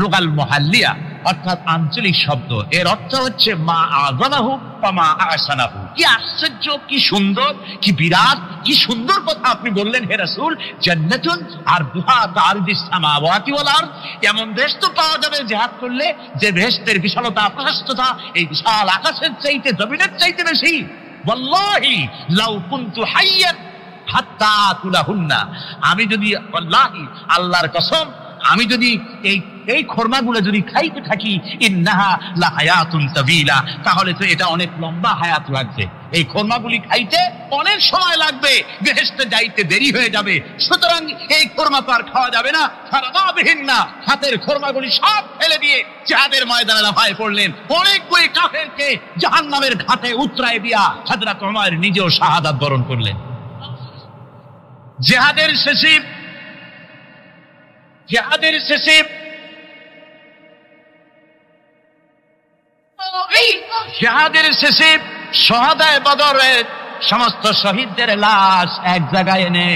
লুগাল মুহাল্লিয়া, অর্থাৎ আঞ্চলিক শব্দ। এর অর্থ হচ্ছে মা আযামাহু ওয়া মা আহসানাহু। কি আশ্চর্য, কি সুন্দর, কি বিরাট, কি সুন্দর কথা আপনি বললেন হে রাসূল। জান্নাতুন আরদুহা কাআরদিস সামাওয়াতি ওয়াল আরদ, এমন দেশ তো পাওয়া যাবে জিহাদ করলে যে বেহেশতের বিশালতা প্রশস্ততা এই বিশাল আকাশের চাইতে জমিনের চাইতে বেশি। ওয়াল্লাহি লাউ কুনতু হাইয়ান হাত্তা তুলাহুন্না, আমি যদি, ওয়াল্লাহি আল্লাহর কসম, আমি যদি এই খরমাগুলো যদি খাইতে থাকি, ইন্নাহা লা হায়াতুন তাবিলা, তাহলে তো এটা অনেক লম্বা হায়াত লাগবে। এই খরমাগুলি খাইতে অনেক সময় লাগবে, বেহেশতে যাইতে দেরি হয়ে যাবে। সুতরাং এই খরমা তো আর খাওয়া যাবে না। ফারামাবিহিন না, হাতের খরমাগুলি সব ফেলে দিয়ে জিহাদের ময়দানে লাফায় পড়লেন। অনেকগুলি কাফেরকে জাহান্নামের ঘাটে উতরায় দিয়া হযরত ওমর নিজেও শাহাদাত বরণ করলেন। জিহাদের শেষে শহাদায়ে বদরের সমস্ত শহীদদের লাশ এক জায়গায় এনে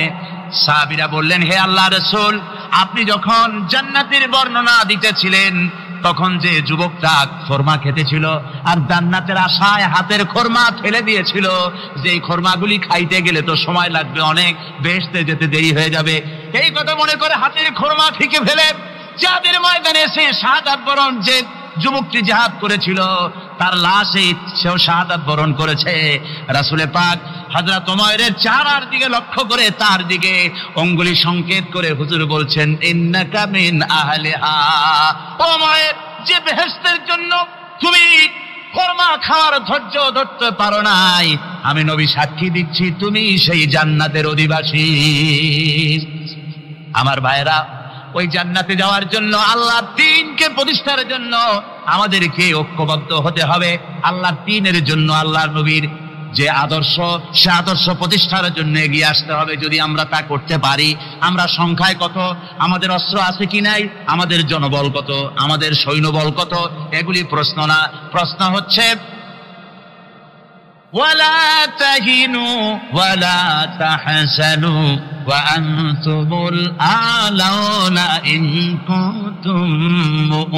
সাহাবীরা বললেন, হে আল্লাহর রাসূল, আপনি যখন জান্নাতের বর্ণনা দিতেছিলেন তখন যে যুবকটা খরমা খেতেছিল আর জান্নাতের আশায় হাতের খরমা ফেলে দিয়েছিল, যে খরমাগুলি খাইতে গেলে তো সময় লাগবে অনেক, বেহেশতে যেতে দেরি হয়ে যাবে, এই কথা মনে করে হাতের খরমা ফিকে ফেলে জিহাদের ময়দানে এসে শাহাদাত বরণ, যে যুবকটি জিহাদ করেছিল তার লাশে সেও শাহাদাত বরণ করেছে। রাসূল পাক হযরত ওমরের চেহারার দিকে লক্ষ্য করে তার দিকে অঙ্গুলি সংকেত করে হুজুর বলছেন, ইন্নাকা মিন আহলিহা, ওমর, যে বেহেশতের জন্য তুমি খরমা খাওয়ার ধৈর্য ধরতে পারো নাই, আমি নবী সাক্ষী দিচ্ছি তুমি সেই জান্নাতের অধিবাসী। আমার ভাইরা, ওই জান্নাতে যাওয়ার জন্য, আল্লাহর দ্বীনকে প্রতিষ্ঠার জন্য আমাদেরকে ঐক্যবদ্ধ হতে হবে। আল্লাহর দ্বীনের জন্য আল্লাহর নবীর যে আদর্শ, সে আদর্শ প্রতিষ্ঠার জন্য এগিয়ে আসতে হবে। যদি আমরা তা করতে পারি, আমরা সংখ্যায় কত, আমাদের অস্ত্র আছে কি নাই, আমাদের জনবল কত, আমাদের সৈন্যবল কত, এগুলি প্রশ্ন না। প্রশ্ন হচ্ছে ওয়ালা তাহিনু ওয়ালা তাহসানু ওয়া আনতুমুল আলাউনা ইন কুনতুম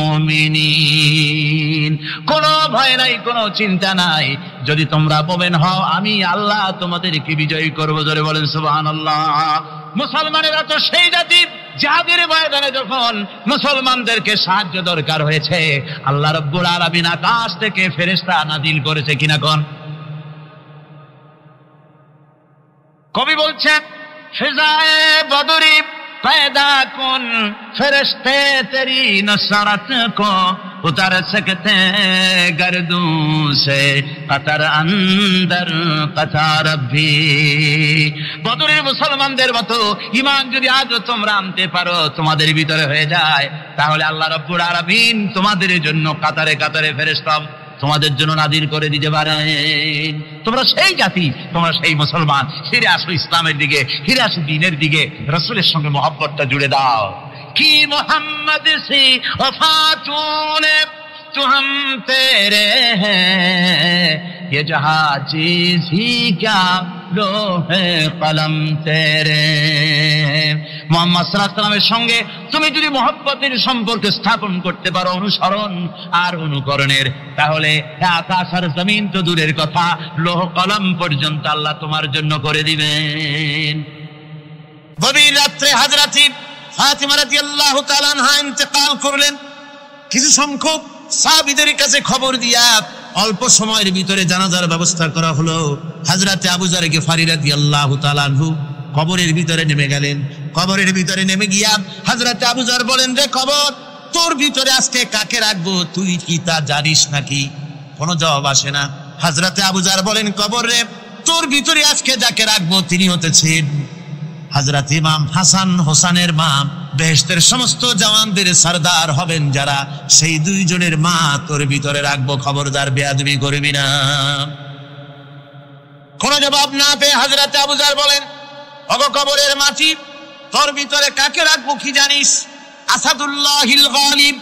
মুমিনিন। কোনো ভয় নাই, কোনো চিন্তা নাই, যদি তোমরা মুমিন হও আমি আল্লাহ তোমাদেরকে বিজয়ী করব। জোরে বলেন সুবহানাল্লাহ। মুসলমানেরা তো সেই জাতি, যাদের ময়দানে যখন মুসলমানদেরকে সাহায্য দরকার হয়েছে, আল্লাহ রাব্বুল আলামিন আকাশ থেকে ফেরেশতা নাজিল করেছে কিনা কোন? কবি বলছেন, ফিজায়ে বদরি पैदा कुन फरिश्ते तेरी नसरत को उतर सकते गर्दों से कतर अंदर कतार भी। বদরের মুসলমানদের মতো ঈমান যদি আজ তোমরা আনতে পারো, তোমাদের ভিতরে হয়ে যায়, তাহলে আল্লাহ রাব্বুল আলামিন তোমাদের জন্য কাতারে কাতারে ফেরেশতা তোমাদের জন্য নাজিল করে দিতে পারেন। তোমরা সেই জাতি, তোমরা সেই মুসলমান, ফিরে আসো ইসলামের দিকে, ফিরে আসো দ্বীনের দিকে, রাসূলের সঙ্গে মহব্বতটা জুড়ে দাও। কি মোহাম্মদ সে ওফা তूने तू हम तेरे हैं ये जहां चीज ही क्या লোহে কলম তেরে। মুহাম্মদ সাল্লাল্লাহু আলাইহি ওয়াসাল্লামের সঙ্গে তুমি যদি মহব্বতের সম্পর্ক স্থাপন করতে পারো, অনুসরণ আর অনুকরণের, তাহলে আকাশ আর জমিন তো দূরের কথা, লোহ কলম পর্যন্ত আল্লাহ তোমার জন্য করে দিবেন। গভীর রাত্রে হযরত ফাতিমা রাদিয়াল্লাহু তাআলা আনহা ইন্তেকাল করলেন। কিছু সংখ্যক সাহাবীদের কাছে খবর দিয়া অল্প সময়ের ভিতরে জানাজার ব্যবস্থা করা হলো। হযরত আবু যর গিফারী রাদিয়াল্লাহু তাআলা আনহু কবরের ভিতরে নেমে গেলেন। কবরের ভিতরে নেমে গিয়া হযরত আবু যর বলেন, রে কবর, তোর ভিতরে আজকে কাকে রাখবো, তুই কি তা জানিস নাকি? কোনো জবাব আসে না। হযরত আবু যর বলেন, কবর রে, তোর ভিতরে আজকে যাকে রাখবো তিনি হতেছেন হযরত ইমাম হাসান হোসেনের মা, বেহেশতের সমস্ত জওয়ানদের সরদার হবেন যারা, সেই দুইজনের মা তোর ভিতরে রাখবো, খবরদার বেয়াদবি করবি না। কোন জবাব না পেয়ে হযরত আবু যর বলেন, ওগো কবরের মাটি, তোর ভিতরে কাকে রাখবো কি জানিস? আসাদুল্লাহিল গালিব,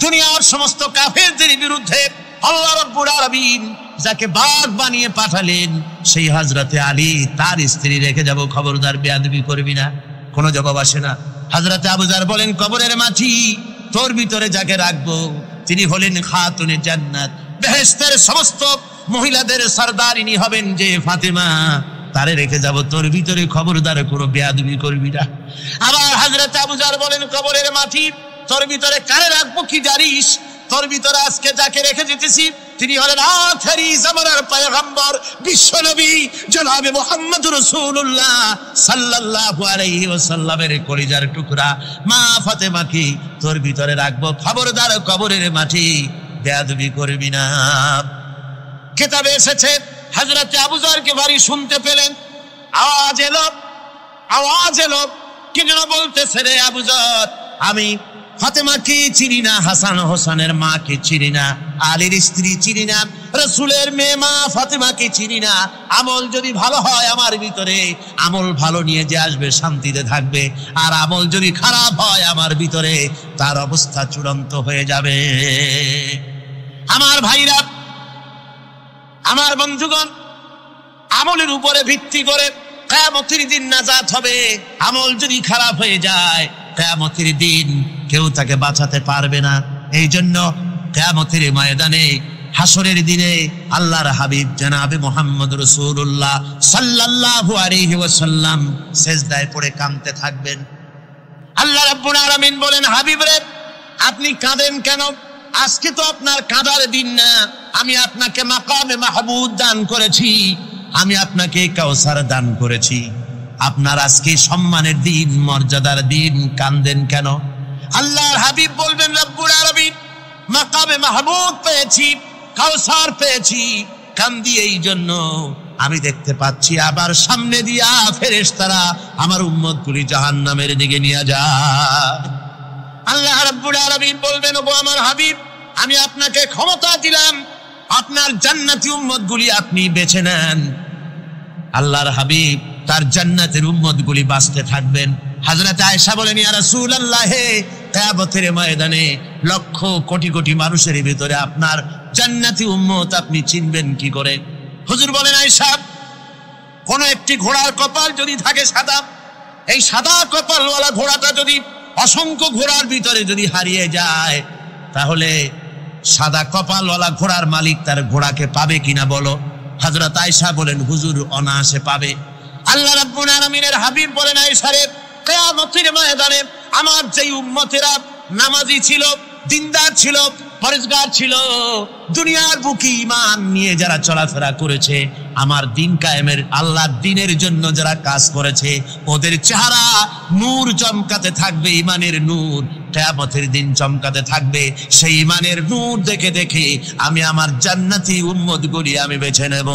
দুনিয়ার সমস্ত কাফেরদের বিরুদ্ধে আল্লাহ রাব্বুল আলামিন যাকে বাঘ বানিয়ে পাঠালেন, সেই হযরতে আলী, তার স্ত্রী রেখে যাব, খবরদার বেয়াদবি করবি না। কোনো জবাব আসে না। হযরত আবু যর বলেন, কবরের মাটি, তোর ভিতরে যাকে রাখবো তিনি হলেন খাতুনে জান্নাত, বেহেশতের সমস্ত মহিলাদের সরদারিনী হবেন যে ফাতেমা, তারে রেখে যাব, তোর ভিতরে খবরদার কোনো বেয়াদবি করবি না। আবার হযরত আবু যর বলেন, কবরের মাটি, তোর ভিতরে কারে রাখবো কি জানিস? তোর ভিতরে আজকে যাকে রেখে যেতেছি তিনি হলেন আখেরি জামানার পয়গম্বর বিশ্বনবী জনাবে মুহাম্মদ রাসূলুল্লাহ সাল্লাল্লাহু আলাইহি ওয়াসাল্লামের কলিজার টুকরা মা ফাতেমাকে তোর ভিতরে রাখবো, খবরদার কবরের মাটি বেয়াদবি করবি না। কিতাবে এসেছে হযরত আবু যর গিফারী শুনতে পেলেন, আওয়াজ এলো, কি যেন বলতেছে, রে আবু যর, আমি ফাতেমাকে চিনি না, হাসান হোসেনের মাকে চিনি না, আলীর স্ত্রী চিনি না, রাসূলের মেয়ে মা ফাতেমাকে চিনি না। আমল যদি ভালো হয় আমার ভিতরে, আমল ভালো নিয়ে যে আসবে শান্তিতে থাকবে, আর আমল যদি খারাপ হয় আমার ভিতরে, তার অবস্থা চূড়ান্ত হয়ে যাবে। আমার ভাইরা, আমার বন্ধুগণ, আমলের উপরে ভিত্তি করে কিয়ামতের দিন নাজাত হবে। আমল যদি খারাপ হয়ে যায়, কিয়ামতের দিন কেউ তাকে বাঁচাতে পারবে না। এই জন্য কিয়ামতের ময়দানে, হাসরের দিনে আল্লাহর হাবিব জনাবে মুহাম্মদ রাসূলুল্লাহ সাল্লাল্লাহু আলাইহি ওয়াসাল্লাম সিজদায় পড়ে কাঁদতে থাকবেন। আল্লাহ রাব্বুল আলামিন বলেন, হাবিব রে, আপনি কাঁদেন কেন? আজকে তো আপনার কাঁদার দিন না, আমি আপনাকে মাকামে মাহমুদ দান করেছি, আমি আপনাকে কাউসার দান করেছি, আপনার আজকে সম্মানের দিন, মর্যাদার দিন, কাঁদেন কেন? আল্লাহর হাবিব বলবেন, রব্বুল আলামিন, মাকামে মাহমুদ পেয়েছি, কাউসার পেয়েছি, কান্দি এই জন্য আমি দেখতে পাচ্ছি আবার সামনে দিয়া ফেরেশতারা আমার উম্মতগুলি জাহান্নামের দিকে নিয়ে যায়। আল্লাহ রাব্বুল আলামিন বলবেন, ওগো আমার হাবিব, আমি আপনাকে ক্ষমতা দিলাম, আপনার জান্নাতি উম্মতগুলি আপনি বেছে নেন। আল্লাহর হাবিব তার জান্নাতের উম্মতগুলি বাঁচতে থাকবেন। হযরত আয়েশা বলেন, ইয়া রাসূলুল্লাহ, কিয়ামতের ময়দানে লক্ষ কোটি কোটি মানুষের ভিতরে আপনার জান্নাতি উম্মত আপনি চিনবেন কি করে? হুজুর বলেন, আয়েশা, কোন একটি ঘোড়ার কপাল যদি থাকে সাদা, এই সাদা কপালওয়ালা ঘোড়াটা যদি অসংখ্য ঘোড়ার ভিতরে যদি হারিয়ে যায়, তাহলে সাদা কপালওয়ালা ঘোড়ার মালিক তার ঘোড়াকে পাবে কিনা বলো? হযরত আয়েশা বলেন, হুজুর, অনায়াসে পাবে। আল্লাহ রাব্বুল আলামিনের হাবিব বলেন, আয়েশা রে, কিয়ামতের ময়দানে আমার যেই উম্মতেরা নামাজি ছিল, দিনদার ছিল, পরেজগার ছিল, দুনিয়ার বুকে ঈমান নিয়ে যারা চলাফেরা করেছে, আমার দিন কায়েমের, আল্লাহর দ্বীনের জন্য যারা কাজ করেছে, ওদের চেহারা নূর চমকাতে থাকবে, ঈমানের নূর কিয়ামতের দিন চমকাতে থাকবে। সেই ঈমানের নূর দেখে দেখে আমি আমার জান্নাতি উম্মতগুলি আমি বেছে নেব।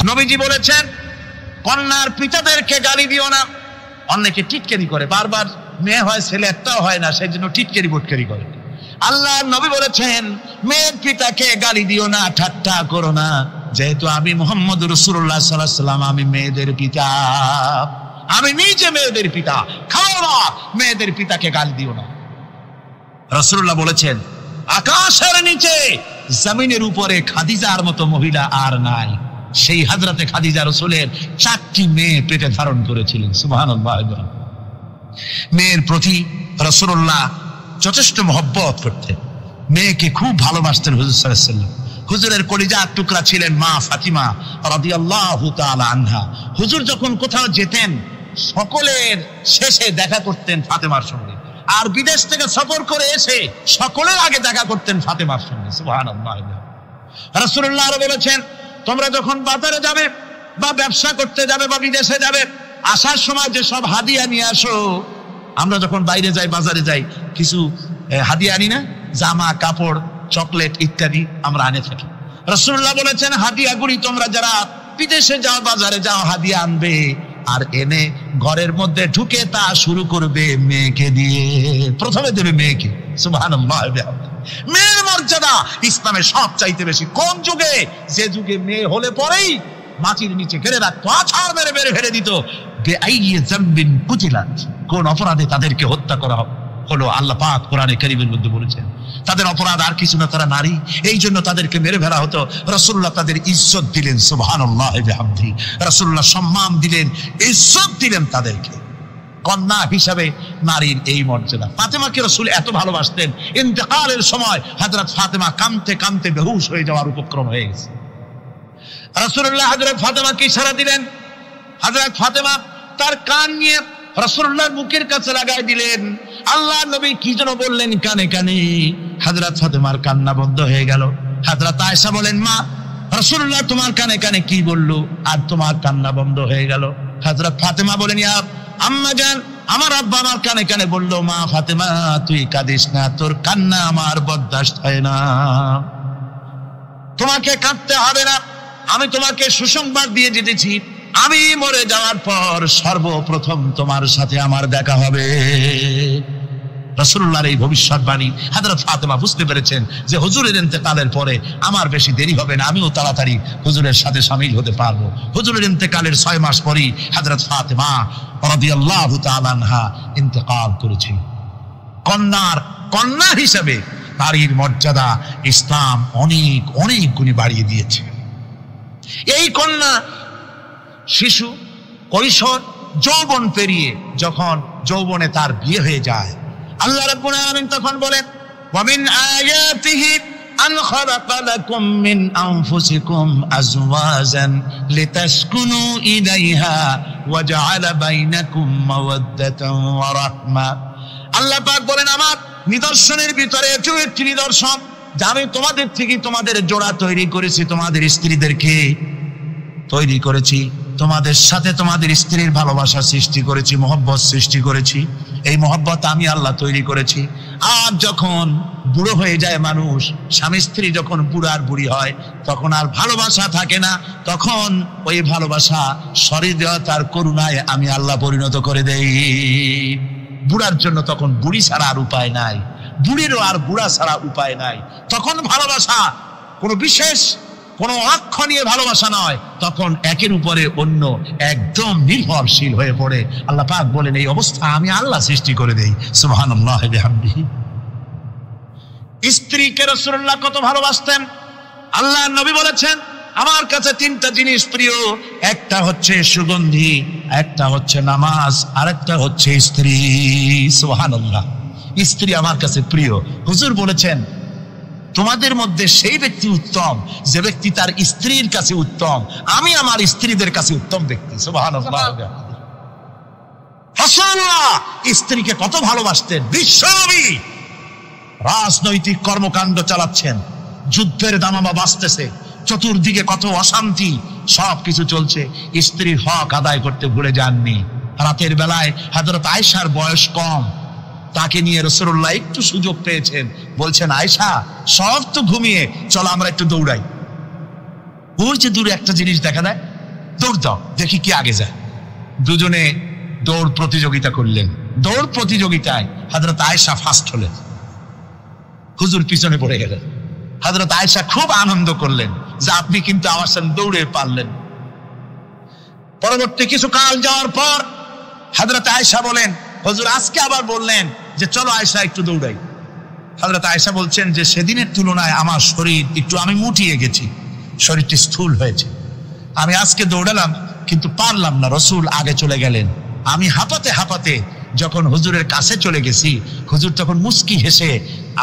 নবীজি বলেছেন, কন্যার পিতাদেরকে গালি দিও না। অনেকে টিটকারি করে, বারবার মেয়ে হয়, ছেলে একটাও হয় না, সেই জন্য টিটকারি বুটকারি করে। আল্লাহ নবী বলেছেন, মেয়ের পিতাকে গালি দিও না, ঠাট্টা করো না, যেহেতু আমি মুহাম্মদ রাসূলুল্লাহ সাল্লাল্লাহু আলাইহি ওয়াসাল্লাম, আমি মেয়েদের পিতা, আমি নিজে মেয়েদের পিতা, খাও না, মেয়েদের পিতাকে গালি দিও না। রাসূলুল্লাহ বলেছেন, আকাশের নিচে জমিনের উপরে খাদিজার মতো মহিলা আর নাই। সেই হযরতে খাদিজা রাসূলের 4টি মেয়ে পেটে ধারণ করেছিলেন। সুবহানাল্লাহ। মেয়ের প্রতি রাসূলুল্লাহ যথেষ্ট মহব্বত করতেন, মেয়েকে খুব ভালোবাসতেন হুজুর সাল্লাল্লাহু আলাইহি ওয়াসাল্লাম। হুজুরের কলিজার টুকরা ছিলেন মা ফাতিমা রাদিয়াল্লাহু তাআলা আনহা। হুজুর যখন কোথাও যেতেন সকলের শেষে দেখা করতেন ফাতেমার সঙ্গে, আর বিদেশ থেকে সফর করে এসে সকলের আগে দেখা করতেন ফাতেমার সঙ্গে। সুবহানাল্লাহ। রাসূলুল্লাহ বলেছেন, তোমরা যখন বাজারে যাবে বা ব্যবসা করতে যাবে বা বিদেশে যাবে, আসার সময় যে সব হাদিয়া নিয়ে আসো। আমরা যখন বাইরে যাই, বাজারে যাই, কিছু হাদিয়া আনি না? জামা, কাপড়, চকলেট ইত্যাদি আমরা আনে থাকি। রাসূলুল্লাহ বলেছেন, হাদিয়াগুলি তোমরা যারা বিদেশে যাও, বাজারে যাও, হাদিয়া আনবে আর এনে ঘরের মধ্যে ঢুকে তা শুরু করবে মেয়েকে দিয়ে। প্রথমে দেবে মেয়েকে। সুবহানাল্লাহ। মেয়ের মর্যাদা ইসলামে সব চাইতে বেশি। কোন যুগে? যে যুগে মেয়ে হলে পরেই মাটির নিচে ঘেরে রাখতো, আছাড় মেরে মেরে ফেলে দিত। বেআইয়ি যামবিন কুতিলাত, কোন অপরাধে তাদেরকে হত্যা করা হলো। আল্লাহ পাক কোরআনে কারীমের মধ্যে বলেছেন তাদের অপরাধ আর কিছু না, তারা নারী, এই জন্য তাদেরকে মেরে ফেলা হতো। রাসূলুল্লাহ তাদের ইজ্জত দিলেন। সুবহানাল্লাহ বিহামদি। রাসূলুল্লাহ সম্মান দিলেন, ইজ্জত দিলেন তাদেরকে। কন্যা হিসাবে নারীর এই মর্যাদা। ফাতেমাকে রাসূল এত ভালোবাসতেন, ইন্তেকালের সময় হযরত ফাতেমা কাঁদতে কাঁদতে বেহুশ হয়ে যাওয়ার উপক্রম হয়ে গেছে। রাসূলুল্লাহ হযরত ফাতেমাকে ইশারা দিলেন। হযরত ফাতেমা তার কান নিয়ে রাসূলুল্লাহর মুখের কাছে লাগাই দিলেন। আল্লাহর নবী কি যেন বললেন কানে কানে, হযরত ফাতেমার কান্না বন্ধ হয়ে গেল। হযরত আয়েশা বলেন, মা, রাসূলুল্লাহ তোমার কানে কানে কি বললো আর তোমার কান্না বন্ধ হয়ে গেল? হযরত ফাতেমা বলেন, ইয়া আম্মা জান, আমার আব্বা আমার কানে কানে বললো, মা ফাতেমা তুই কাঁদিস না, তোর কান্না আমার বরদাস্ত হয় না, তোমাকে কাঁদতে হবে না। আমি তোমাকে সুসংবাদ দিয়ে দিতেছি, আমি মরে যাওয়ার পর সর্বপ্রথম তোমার সাথে আমার দেখা হবে। রাসূলুল্লাহর এই ভবিষ্যৎবাণী হযরত ফাতেমা বুঝতে পেরেছেন যে হুজুরের ইন্তেকালের পরে আমার বেশি দেরি হবে না, আমিও তাড়াতাড়ি হুজুরের সাথে শামিল হতে পারবো। হুজুরের ইন্তেকালের 6 মাস পরেই হযরত ফাতেমা রাদিয়াল্লাহু তাআলা আনহা ইন্তেকাল করেছেন। কন্যা হিসেবে নারীর মর্যাদা ইসলাম অনেক অনেক গুণে বাড়িয়ে দিয়েছে। এই কন্যা শিশু, কৈশোর, যৌবন পেরিয়ে যখন যৌবনে তার বিয়ে হয়ে যায়, আল্লাহ রাব্বুল আলামিন তখন বলেন, ওয়া মিন আয়াতিহি আন খালাকা লাকুম মিন আনফুসিকুম আজওয়াজান লিতাসকুনু ইলাইহা ওয়া জাআলা বাইনাকুম মাওয়াদ্দাতান ওয়া রাহমা। আল্লাহ পাক বলেন, আমার নিদর্শনের ভিতরে এটিও একটি নিদর্শন যে আমি তোমাদের থেকে তোমাদের জোড়া তৈরি করেছি, তোমাদের স্ত্রীদেরকে তৈরি করেছি, তোমাদের সাথে তোমাদের স্ত্রীর ভালোবাসা সৃষ্টি করেছি, মহব্বত সৃষ্টি করেছি। এই মহব্বত আমি আল্লাহ তৈরি করেছি। আর যখন বুড়ো হয়ে যায় মানুষ, স্বামী স্ত্রী যখন বুড়ার বুড়ি হয়, তখন আর ভালোবাসা থাকে না, তখন ওই ভালোবাসা সহৃদয়তার করুণায় আমি আল্লাহ পরিণত করে দেই। বুড়ার জন্য তখন বুড়ি ছাড়া আর উপায় নাই, বুড়িরও আর বুড়া ছাড়া উপায় নাই। তখন ভালোবাসা কোনো বিশেষ কোনো অক্ষ নিয়ে ভালোবাসা নয়, তখন একের উপরে অন্য একদম নির্ভরশীল হয়ে পড়ে। আল্লাহ পাক বলেন, এই অবস্থা আমি আল্লাহ সৃষ্টি করে দেই। সুবহানাল্লাহ বিহামদিহি। স্ত্রীকে রাসূলুল্লাহ কত ভালোবাসতেন। আল্লাহর নবী বলেছেন, আমার কাছে 3টা জিনিস প্রিয়, একটা হচ্ছে সুগন্ধি, একটা হচ্ছে নামাজ, আর একটা হচ্ছে স্ত্রী। সুবহানাল্লাহ। স্ত্রী আমার কাছে প্রিয়। হুজুর বলেছেন, তোমাদের মধ্যে সেই ব্যক্তি উত্তম যে ব্যক্তি তার স্ত্রীর কাছে উত্তম। আমি আমার স্ত্রীদের কাছে উত্তম ব্যক্তি। সুবহানাল্লাহ। রাসূলুল্লাহ স্ত্রীকে কত ভালোবাসতেন। বিশ্বনবী রাজনৈতিক কর্মকাণ্ড চালাচ্ছেন, যুদ্ধের দামামা বাজতেছে, চতুর্দিকে কত অশান্তি, সবকিছু চলছে, স্ত্রীর হক আদায় করতে ভুলে যাননি। রাতের বেলায় হযরত আয়েশার বয়স কম, তাকে নিয়ে রাসূলুল্লাহ একটু সুযোগ পেয়েছেন, বলছেন, আয়েশা সব তো ঘুমিয়ে, চলো আমরা একটু দৌড়াই। ওই যে দূরে একটা জিনিস দেখা দেয়, দৌড় দাও, দেখি কি আগে যায়। দুজনে দৌড় প্রতিযোগিতা করলেন। দৌড় প্রতিযোগিতায় হযরত আয়েশা ফার্স্ট হলেন, হুজুর পিছনে পড়ে গেলেন। হযরত আয়েশা খুব আনন্দ করলেন যে আপনি কিন্তু আমার সাথে দৌড়ে পারলেন। পরবর্তী কিছু কাল যাওয়ার পর হযরত আয়েশা বলেন, হুজুর আজকে আবার বললেন যে চলো আয়েশা একটু দৌড়াই। হযরত আয়েশা বলছেন যে সেদিনের তুলনায় আমার শরীর একটু, আমি মুটিয়ে গেছি, শরীরটি স্থূল হয়েছে। আমি আজকে দৌড়ালাম কিন্তু পারলাম না, রাসূল আগে চলে গেলেন। আমি হাঁপাতে হাঁপাতে যখন হুজুরের কাছে চলে গেছি, হুজুর তখন মুস্কি হেসে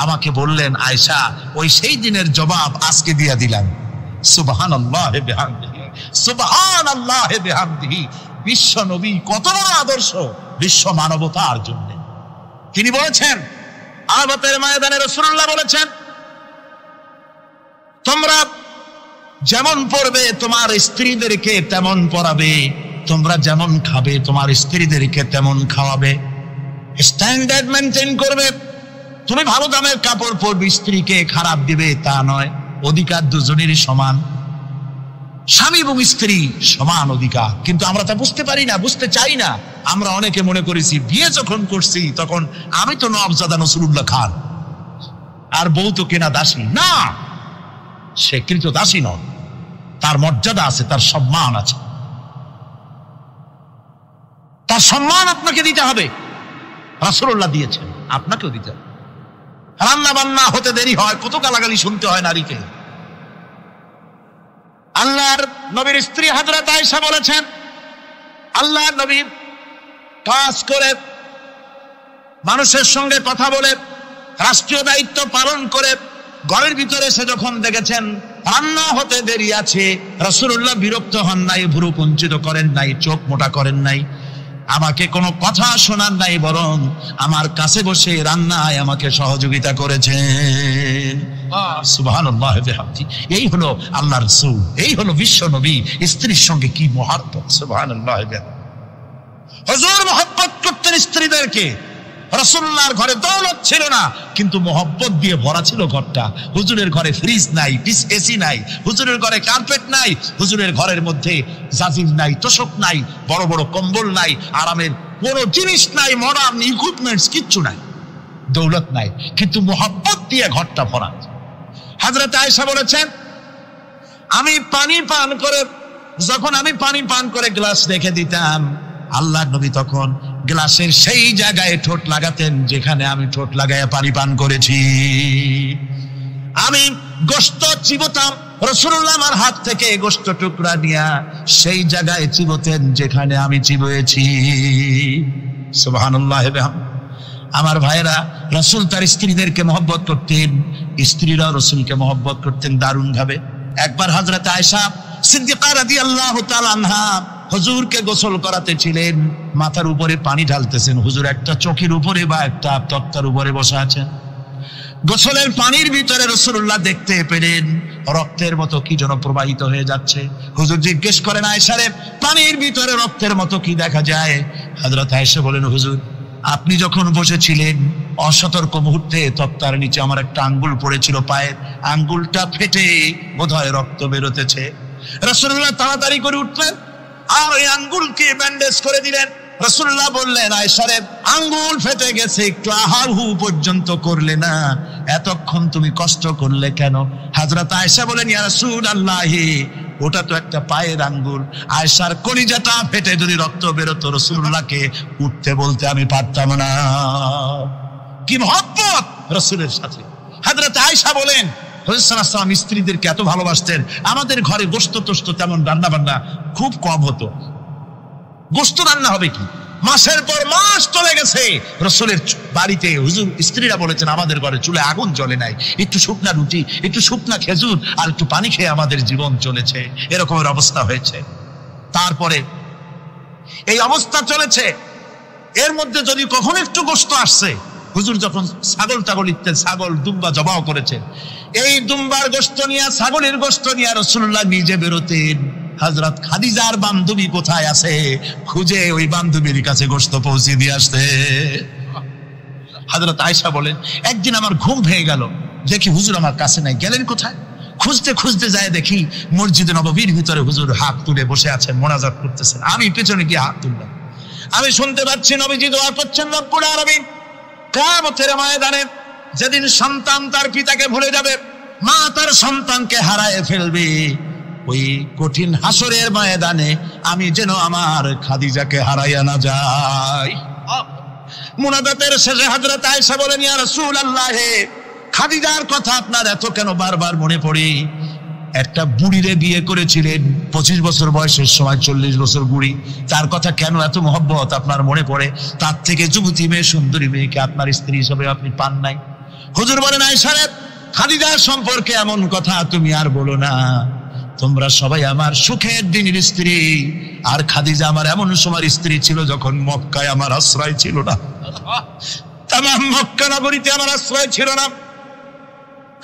আমাকে বললেন, আয়েশা, ওই সেই দিনের জবাব আজকে দিয়ে দিলাম। সুবহানাল্লাহি বিহামদিহি, সুবহানাল্লাহি বিহামদিহি। বিশ্ব নবী কত বড় আদর্শ বিশ্ব মানবতার জন্য। তিনি বলেছেন, আরাফাতের ময়দানে রাসূলুল্লাহ বলেছেন, তোমরা যেমন পড়বে তোমার স্ত্রীদেরকে তেমন পড়াবে, তোমরা যেমন খাবে তোমার স্ত্রীদেরকে তেমন খাওয়াবে, স্ট্যান্ডার্ড মেনটেন করবে। তুমি ভালো দামের কাপড় পরবে, স্ত্রীকে খারাপ দিবে তা নয়। অধিকার দুজনেরই সমান, স্বামী এবং স্ত্রী সমান অধিকার। কিন্তু আমরা তা বুঝতে পারি না, বুঝতে চাই না। আমরা অনেকে মনে করেছি বিয়ে যখন করছি তখন আমি তো নওয়াবজাদা নসরুল্লাহ খান আর বউ তো কেনা দাসী। না, সে কৃত দাসী নয়, তার মর্যাদা আছে, তার সম্মান আছে, তার সম্মান আপনাকে দিতে হবে। রাসূলুল্লাহ দিয়েছেন, আপনাকেও দিতে হবে। রান্না বান্না হতে দেরি হয়, কত গালাগালি শুনতে হয় নারীকে। আল্লাহর নবীর স্ত্রী হযরত আয়েশা বলেছেন, আল্লাহর নবী কাজ করে, মানুষের সঙ্গে কথা বলে, রাষ্ট্রীয় দায়িত্ব পালন করে ঘরের ভিতরে এসে যখন দেখেছেন রান্না হতে দেরি আছে, রাসূলুল্লাহ বিরক্ত হন নাই, ভুরু কুঞ্চিত করেন নাই, চোখ মোটা করেন নাই, আমাকে কোনো কথা শোনান নাই, বরং আমার কাছে বসে রান্নায় আমাকে সহযোগিতা করেছেন। সুবহানাল্লাহ বিহামদি। এই হলো আল্লাহর রাসূল, এই হলো বিশ্ব নবী। স্ত্রীর সঙ্গে কি মহব্বত! সুবহানাল্লাহ বিহামদি। হুজুর মহব্বত করতেন স্ত্রীদেরকে। রাসূলুল্লাহর ঘরে দৌলত ছিল না, কিন্তু মহব্বত দিয়ে ভরা ছিল ঘরটা। হুজুরের ঘরে ফ্রিজ নাই, এসি নাই, হুজুরের ঘরে কার্পেট নাই, হুজুরের ঘরের মধ্যে জাজির নাই, তোশক নাই, বড় বড় কম্বল নাই, আরামের কোনো জিনিস নাই, মডার্ন ইকুইপমেন্টস কিচ্ছু নাই, দৌলত নাই, কিন্তু মহব্বত দিয়ে ঘরটা ভরা। হযরত আয়েশা বলেছেন, আমি পানি পান করে গ্লাস রেখে দিতাম, আল্লাহর নবী তখন গ্লাসের সেই জায়গায় ঠোঁট লাগাতেন যেখানে আমি ঠোঁট লাগায় পানি পান করেছি। আমি গোশত চিবোতাম, রাসূলুল্লাহ আমার হাত থেকে গোশত টুকরা নিয়ে সেই জায়গায় চিবোতেন যেখানে আমি চিবোয়েছি। সুবহানাল্লাহ। আমার ভাইরা, রাসূল তার স্ত্রীদেরকে মহব্বত করতেন, স্ত্রীরাও রাসূলকে মহব্বত করতেন দারুণ ভাবে। একবার হযরত আয়েশা সিদ্দিকা রাদিয়াল্লাহু তাআলা আনহা হুজুরকে গোসল করাতে ছিলেন, মাথার উপরে পানি ঢালতেছেন, হুজুর একটা চৌকির উপরে বা একটা তক্তার উপরে বসে আছেন। গোসলের পানির ভিতরে রাসূলুল্লাহ দেখতে পেলেন রক্তের মতো কি যেন প্রবাহিত হয়ে যাচ্ছে। হুজুর জিজ্ঞেস করেন, আয়েশা রে, পানির ভিতরে রক্তের মতো কি দেখা যায়? হযরত আয়েশা বলেন, হুজুর আপনি যখন বসেছিলেন অসতর্ক মুহূর্তে তক্তার নিচে আমার একটা আঙ্গুল পড়েছিল, পায়ের আঙ্গুলটা ফেটে বোধহয় রক্ত বেরোতেছে। রাসূলুল্লাহ তাড়াতাড়ি করে উঠলেন আর ওই আঙ্গুলকে ব্যান্ডেজ করে দিলেন। রাসূলুল্লাহ বললেন, আয়েশা রে, আঙ্গুল ফেটে গেছে, একটু আহাহু পর্যন্ত করলে না, এতক্ষণ তুমি কষ্ট করলে কেন? হযরত আয়েশা বলেন, ইয়া রাসূলুল্লাহ, ওটা তো একটা পায়ের আঙ্গুল। আয়েশার কলিজাটা ফেটে যদি রক্ত বেরোতো, রাসূলুল্লাহকে উঠতে বলতে আমি পারতাম না। কি মহব্বত রাসূলের সাথে! হযরত আয়েশা বলেন, রাসূল সাল্লাল্লাহু আলাইহি ওয়াসাল্লাম স্ত্রীদেরকে এত ভালোবাসতেন, আমাদের ঘরে গোশত টোস্ত তেমন রান্না বান্না খুব কম হতো। গোশত রান্না হবে কি, মাসের পর মাস চলে গেছে রাসূলের বাড়িতে, হুজুর স্ত্রীরা বলেছেন আমাদের ঘরে চুলে আগুন জ্বলে নাই, একটু শুকনা রুটি, একটু শুকনা খেজুর আর একটু পানি খেয়ে আমাদের জীবন চলেছে, এরকমের অবস্থা হয়েছে। তারপরে এই অবস্থা চলেছে, এর মধ্যে যদি কখনো একটু গোশত আসছে, হুজুর যখন ছাগল ইত্যাদি ছাগল দুম্বা জবাহ করেছেন, এই দুম্বার গোশত নিয়ে, ছাগলের গোশত নিয়ে রাসূলুল্লাহ নিজে বেরোতেন। হযরত খাদিজার বান্ধবী কোথায় আছে খুঁজে ওই বান্ধবীর কাছে গোশত পৌঁছে দিয়ে আসতে। হযরত আয়েশা বলেন, একদিন আমার ঘুম ভেঙে গেল, দেখি হুজুর আমার কাছে নাই, গেলেন কোথায়? খুঁজতে খুঁজতে যায় দেখি মসজিদে নববীর ভিতরে হুজুর হাত তুলে বসে আছেন, মোনাজাত করতেছেন। আমি পেছনে গিয়ে হাত তুললাম, আমি শুনতে পাচ্ছি নবীজি দোয়া করছেন, রব্বুল আলামিন কিয়ামতের ময়দানে যেদিন সন্তান তার পিতাকে ভুলে যাবে, মা তার সন্তানকে হারায় ফেলবে, ওই কঠিন হাসরের ময়দানে আমি যেন আমার খাদিজাকে হারাইয়া না যাই। মুনাজাতের শেষে হযরত আয়েশা বলেন, ইয়া রাসূলুল্লাহ, খাদিজার কথা আপনার এত কেন বারবার মনে পড়ে? একটা বুড়িরে বিয়ে করেছিলেন 25 বছর বয়সের সময়, 40 বছর বুড়ি, তার কথা কেন এত মহব্বত আপনার মনে পড়ে? তার থেকে যুবতী মেয়ে, সুন্দরী মেয়েকে আপনার স্ত্রী হিসেবে আপনি পান নাই। হুজুর বলেন, আয়েশা রে, খাদিজার সম্পর্কে এমন কথা তুমি আর বলো না। তোমরা সবাই আমার সুখের দিনের স্ত্রী, আর খাদিজা আমার এমন সময় স্ত্রী ছিল যখন মক্কায় আমার আশ্রয় ছিল না, তামাম মক্কা নগরীতে আমার আশ্রয় ছিল না।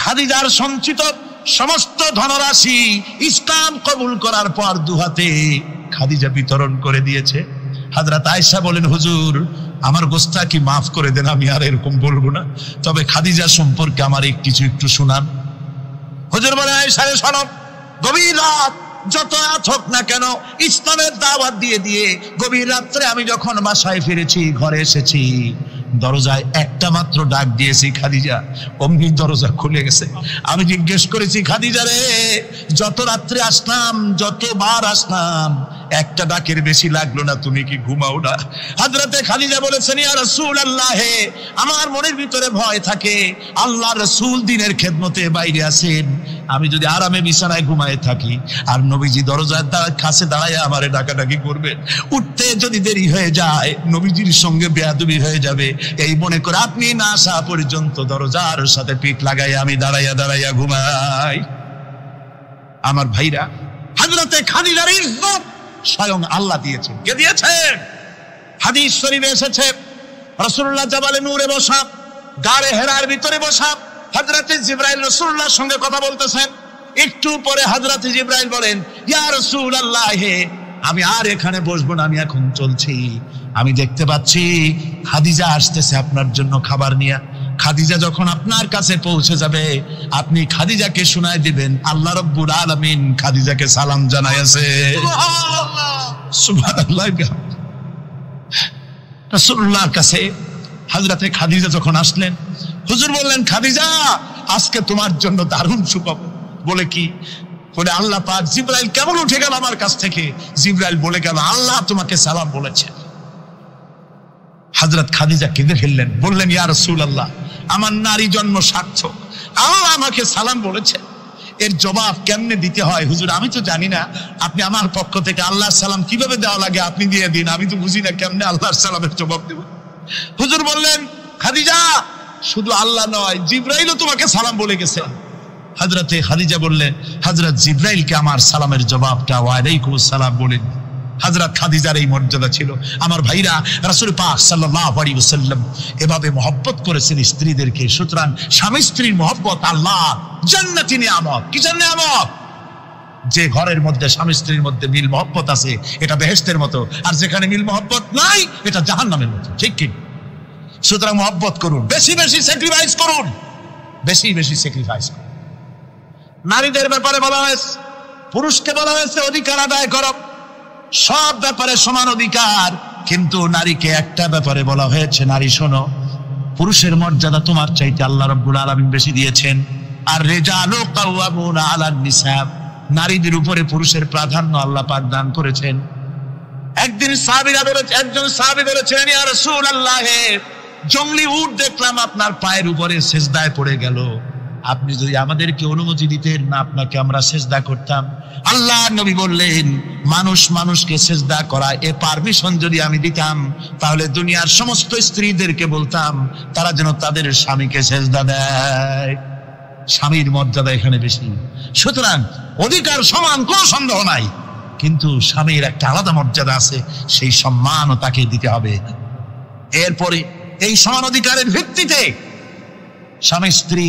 খাদিজার সঞ্চিত সমস্ত ধনরাশি ইসলাম কবুল করার পর দুহাতে খাদিজা বিতরণ করে দিয়েছে। হযরত আয়েশা বলেন, হুজুর আমার গোস্তাকি মাফ করে দেন, আমি আর এরকম বলবো না, তবে খাদিজা সম্পর্কে আমার কিছু একটু শোনান। হুজুর বলে, আয়েশা রে শোনো, গভীর রাত যত রাত হোক না কেন, ইসলামের দাওয়াত দিয়ে দিয়ে গভীর রাত্রে আমি যখন বাসায় ফিরেছি, ঘরে এসেছি, দরজায় একটা মাত্র ডাক দিয়েছি, খাদিজা, অমনি দরজা খুলে গেছে। আমি জিজ্ঞেস করেছি, খাদিজা রে, যত রাত্রে আসলাম, যতবার আসলাম, একটা ডাকের বেশি লাগলো না, তুমি কি ঘুমাও না? হযরতে খাদিজা বলেছেন, ইয়া রাসূলুল্লাহ, আমার মনের ভিতরে ভয় থাকে, আল্লাহ রাসূল দিনের খেদমতে বাইরে আছেন, আমি যদি আরামে বিছানায় ঘুমায় থাকি আর নবীজি দরজার কাছে দাঁড়ায় আমারে ডাকাডাকি করবেন, উঠতে যদি দেরি হয়ে যায় নবীজির সঙ্গে বেয়াদবি হয়ে যাবে, এই মনে করে আপনি না আসা পর্যন্ত দরজার সাথে পিঠ লাগাই আমি দাঁড়াইয়া দাঁড়াইয়া ঘুমাই। আমার ভাইরা, হযরতে খাদিজার ইজ্জত স্বয়ং আল্লাহ দিয়েছেন। কে দিয়েছেন? হাদিস শরীফে এসেছে, রাসূলুল্লাহ জাবালে নূরে বসা, গাড়ে হেরার ভিতরে বসা, হযরতে জিবরাইল রাসূলুল্লাহর সঙ্গে কথা বলতেছেন। একটু পরে হযরতে জিবরাইল বলেন, ইয়া রাসূলুল্লাহ, আমি আর এখানে বসবো না, আমি এখন চলছি। আমি দেখতে পাচ্ছি খাদিজা আসতেছে আপনার জন্য খাবার নিয়ে। খাদিজা যখন আপনার কাছে পৌঁছে যাবে, আপনি খাদিজাকে শোনায় দিবেন, আল্লাহ রাব্বুল আলামিন খাদিজাকে সালাম জানাইছে। সুবহানাল্লাহ। রাসূলুল্লাহর কাছে হযরতে খাদিজা যখন আসলেন, হুজুর বললেন, খাদিজা, আজকে তোমার জন্য দারুণ সুখবর। বলে কি? বলে, আল্লাহ পাক জিবরাইল কেমন উঠে গেল আমার কাছ থেকে, জিবরাইল বলে গেল, আল্লাহ তোমাকে সালাম বলেছে। হযরত খাদিজা কেঁদে ফেললেন, বললেন, ইয়া রাসূলুল্লাহ, আমার নারী জন্ম সার্থক, আল্লাহ আমাকে সালাম বলেছে, এর জবাব কেমনে দিতে হয় হুজুর? আমি তো জানি না, আপনি আমার পক্ষ থেকে আল্লাহর সালাম কিভাবে দেওয়া লাগে আপনি দিয়ে দিন, আমি তো বুঝি না কেমনে আল্লাহর সালামের জবাব দেব। হুজুর বললেন, খাদিজা, শুধু আল্লাহ নয়, জিবরাইলও তোমাকে সালাম বলে গেছে। হযরতে খাদিজা বললেন, হযরত জিবরাইলকে আমার সালামের জবাবটা ওয়ালাইকুমুস সালাম বলেন। হযরত খাদিজার এই মর্যাদা ছিল। আমার ভাইরা, রাসূল পাক সাল্লাল্লাহু আলাইহি ওয়াসাল্লাম এভাবে মহব্বত করেছেন স্ত্রীদেরকে। সুতরাং স্বামী স্ত্রীর মহব্বত আল্লাহ জান্নাতি নিয়ামত। কিসের নিয়ামত? যে ঘরের মধ্যে স্বামী স্ত্রীর মধ্যে মিল মহব্বত আছে, এটা বেহেশতের মতো, আর যেখানে মিল মহব্বত নাই, এটা জাহান্নামের মতো। ঠিক কি? সুতরাং মহব্বত করুন, বেশি বেশি স্যাক্রিফাইস করুন, বেশি বেশি স্যাক্রিফাইস করুন। নারীদের ব্যাপারে বলা হয়েছে, পুরুষকে বলা হয়েছে অধিকার আদায় করো, সব ব্যাপারে সমান অধিকার, কিন্তু নারীকে একটা ব্যাপারে বলা হয়েছে, নারী শোনো, পুরুষের মর্যাদা তোমার চাইতে আল্লাহ রাব্বুল আলামিন বেশি দিয়েছেন। আর রিজালু কাওয়ামুনা আলান নিসা, নারীদের উপরে পুরুষের প্রাধান্য আল্লাহ পাক দান করেছেন। একদিন একজন সাহাবী বলেছেন, ইয়া রাসূলুল্লাহ, জংলি উট দেখলাম আপনার পায়ের উপরে সিজদায় পড়ে গেল, আপনি যদি আমাদেরকে অনুমতি দিতেন না, আপনাকে আমরা সিজদা করতাম। আল্লাহ নবী বললেন, মানুষ মানুষকে সিজদা করা, এ পারমিশন যদি আমি দিতাম, তাহলে দুনিয়ার সমস্ত স্ত্রীদেরকে বলতাম তারা যেন তাদের স্বামীকে সিজদা দেয়। স্বামীর মর্যাদা এখানে বেশি। সুতরাং অধিকার সমান, কোনো সন্দেহ নাই, কিন্তু স্বামীর একটা আলাদা মর্যাদা আছে, সেই সম্মানও তাকে দিতে হবে। এরপরে এই সমান অধিকারের ভিত্তিতে স্বামী স্ত্রী